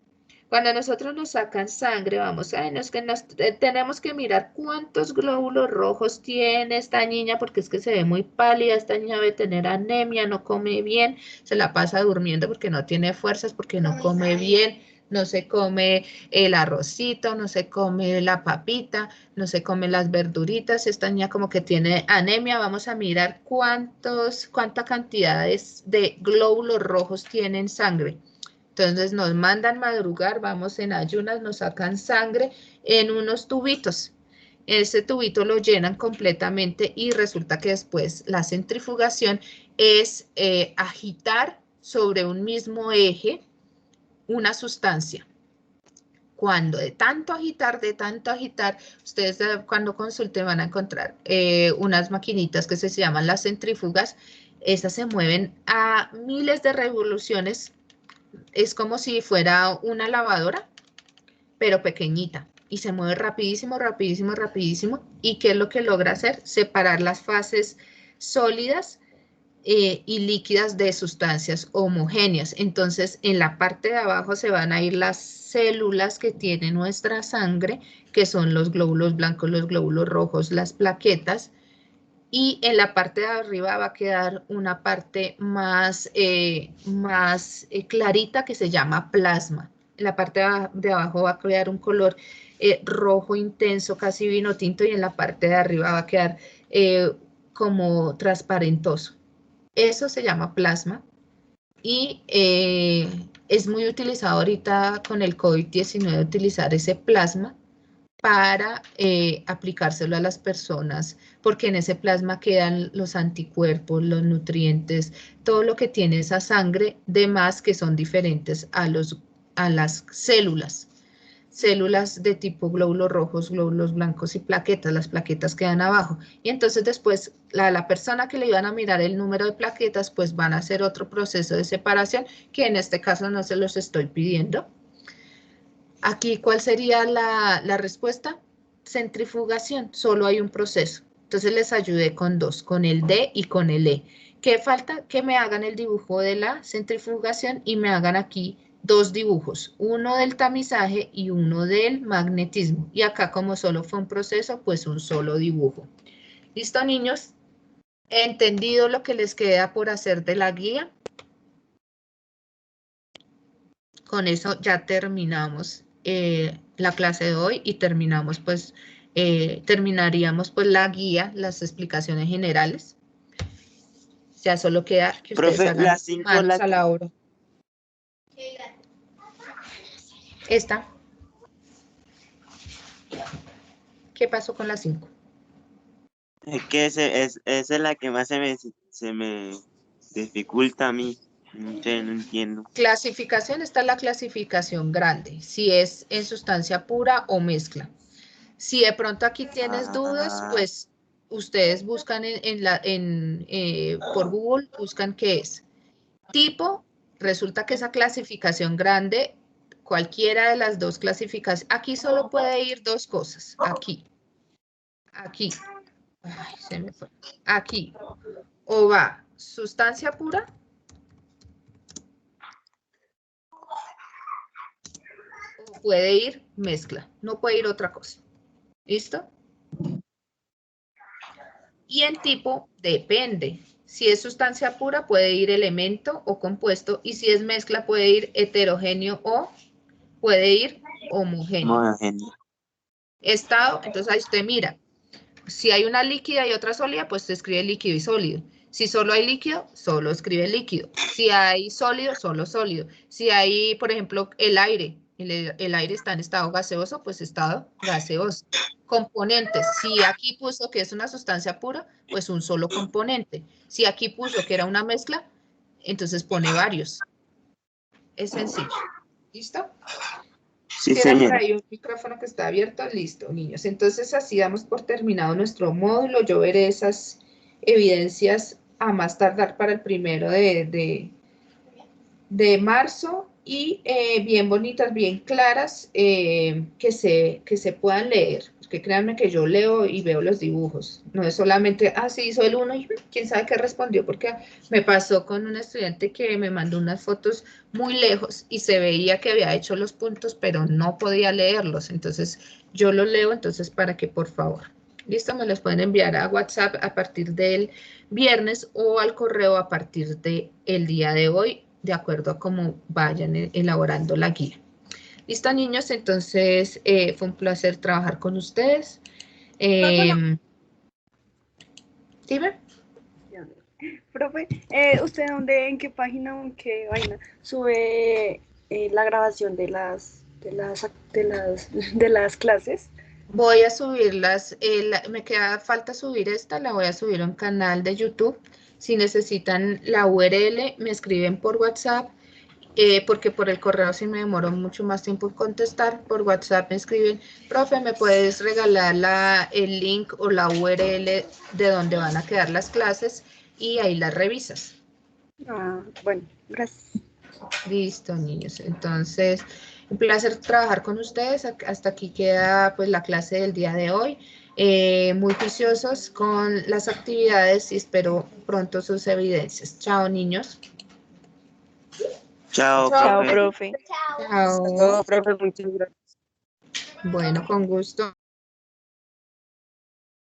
Cuando a nosotros nos sacan sangre, vamos a ver, tenemos que mirar cuántos glóbulos rojos tiene esta niña, porque es que se ve muy pálida, esta niña debe tener anemia, no come bien, se la pasa durmiendo porque no tiene fuerzas, porque no come bien, no se come el arrocito, no se come la papita, no se come las verduritas, esta niña como que tiene anemia. Vamos a mirar cuánta cantidad de glóbulos rojos tiene en sangre. Entonces nos mandan madrugar, vamos en ayunas, nos sacan sangre en unos tubitos. Ese tubito lo llenan completamente y resulta que después la centrifugación es agitar sobre un mismo eje una sustancia. Cuando de tanto agitar, ustedes cuando consulten van a encontrar unas maquinitas que se llaman las centrífugas. Esas se mueven a miles de revoluciones. Es como si fuera una lavadora, pero pequeñita. Y se mueve rapidísimo, rapidísimo, rapidísimo. ¿Y qué es lo que logra hacer? Separar las fases sólidas y líquidas de sustancias homogéneas. Entonces, en la parte de abajo se van a ir las células que tiene nuestra sangre, que son los glóbulos blancos, los glóbulos rojos, las plaquetas. Y en la parte de arriba va a quedar una parte más clarita que se llama plasma. En la parte de abajo va a quedar un color rojo intenso, casi vino tinto, y en la parte de arriba va a quedar como transparentoso. Eso se llama plasma y es muy utilizado ahorita con el COVID-19 utilizar ese plasma para aplicárselo a las personas, porque en ese plasma quedan los anticuerpos, los nutrientes, todo lo que tiene esa sangre de más que son diferentes a las células de tipo glóbulos rojos, glóbulos blancos y plaquetas. Las plaquetas quedan abajo. Y entonces después la persona que le iban a mirar el número de plaquetas, pues van a hacer otro proceso de separación, que en este caso no se los estoy pidiendo. Aquí, ¿cuál sería la respuesta? Centrifugación, solo hay un proceso. Entonces les ayudé con dos, con el D y con el E. ¿Qué falta? Que me hagan el dibujo de la centrifugación y me hagan aquí dos dibujos, uno del tamizaje y uno del magnetismo. Y acá, como solo fue un proceso, pues un solo dibujo. ¿Listo, niños? ¿Entendido lo que les queda por hacer de la guía? Con eso ya terminamos la clase de hoy y terminaríamos pues la guía, las explicaciones generales. Ya solo queda que ustedes hagan manos a la obra. Esta. ¿Qué pasó con la 5? Es que esa es la que más se me dificulta a mí. No entiendo. Clasificación, está la clasificación grande, si es en sustancia pura o mezcla. Si de pronto aquí tienes dudas, pues ustedes buscan por Google, buscan qué es. Tipo, resulta que esa clasificación grande, cualquiera de las dos clasificaciones, aquí solo puede ir dos cosas, aquí, ay, se me fue, aquí, o va sustancia pura, o puede ir mezcla, no puede ir otra cosa, ¿listo? Y en tipo, depende. Si es sustancia pura, puede ir elemento o compuesto, y si es mezcla, puede ir heterogéneo o puede ir homogéneo. Estado, entonces ahí usted mira. Si hay una líquida y otra sólida, pues se escribe líquido y sólido. Si solo hay líquido, solo escribe líquido. Si hay sólido, solo sólido. Si hay, por ejemplo, el aire está en estado gaseoso, pues estado gaseoso. Componentes, si aquí puso que es una sustancia pura, pues un solo componente. Si aquí puso que era una mezcla, entonces pone varios. Es sencillo. ¿Listo? Sí, Era por señora. ahí un micrófono que está abierto. Listo, niños. Entonces así damos por terminado nuestro módulo. Yo veré esas evidencias a más tardar para el 1 de marzo y bien bonitas, bien claras, que se puedan leer. Porque créanme que yo leo y veo los dibujos. No es solamente, sí, hizo el 1 y quién sabe qué respondió, porque me pasó con un estudiante que me mandó unas fotos muy lejos y se veía que había hecho los puntos, pero no podía leerlos. Entonces, yo los leo, entonces, para que por favor. Listo, me los pueden enviar a WhatsApp a partir del viernes o al correo a partir del día de hoy, de acuerdo a cómo vayan elaborando la guía. Listo, niños, entonces fue un placer trabajar con ustedes. Dime. Profe, ¿usted en qué página o en qué vaina sube la grabación de las clases? Voy a subirlas, me queda falta subir esta, la voy a subir a un canal de YouTube. Si necesitan la URL, me escriben por WhatsApp, porque por el correo sí me demoro mucho más tiempo en contestar. Por WhatsApp me escriben, profe, ¿me puedes regalar el link o la URL de donde van a quedar las clases? Y ahí las revisas. Bueno, gracias. Listo, niños. Entonces, un placer trabajar con ustedes. Hasta aquí queda pues la clase del día de hoy. Muy juiciosos con las actividades y espero pronto sus evidencias. Chao, niños. Chao, Chao, profe. profe. Chao. Chao, profe, muchas gracias. Bueno, con gusto.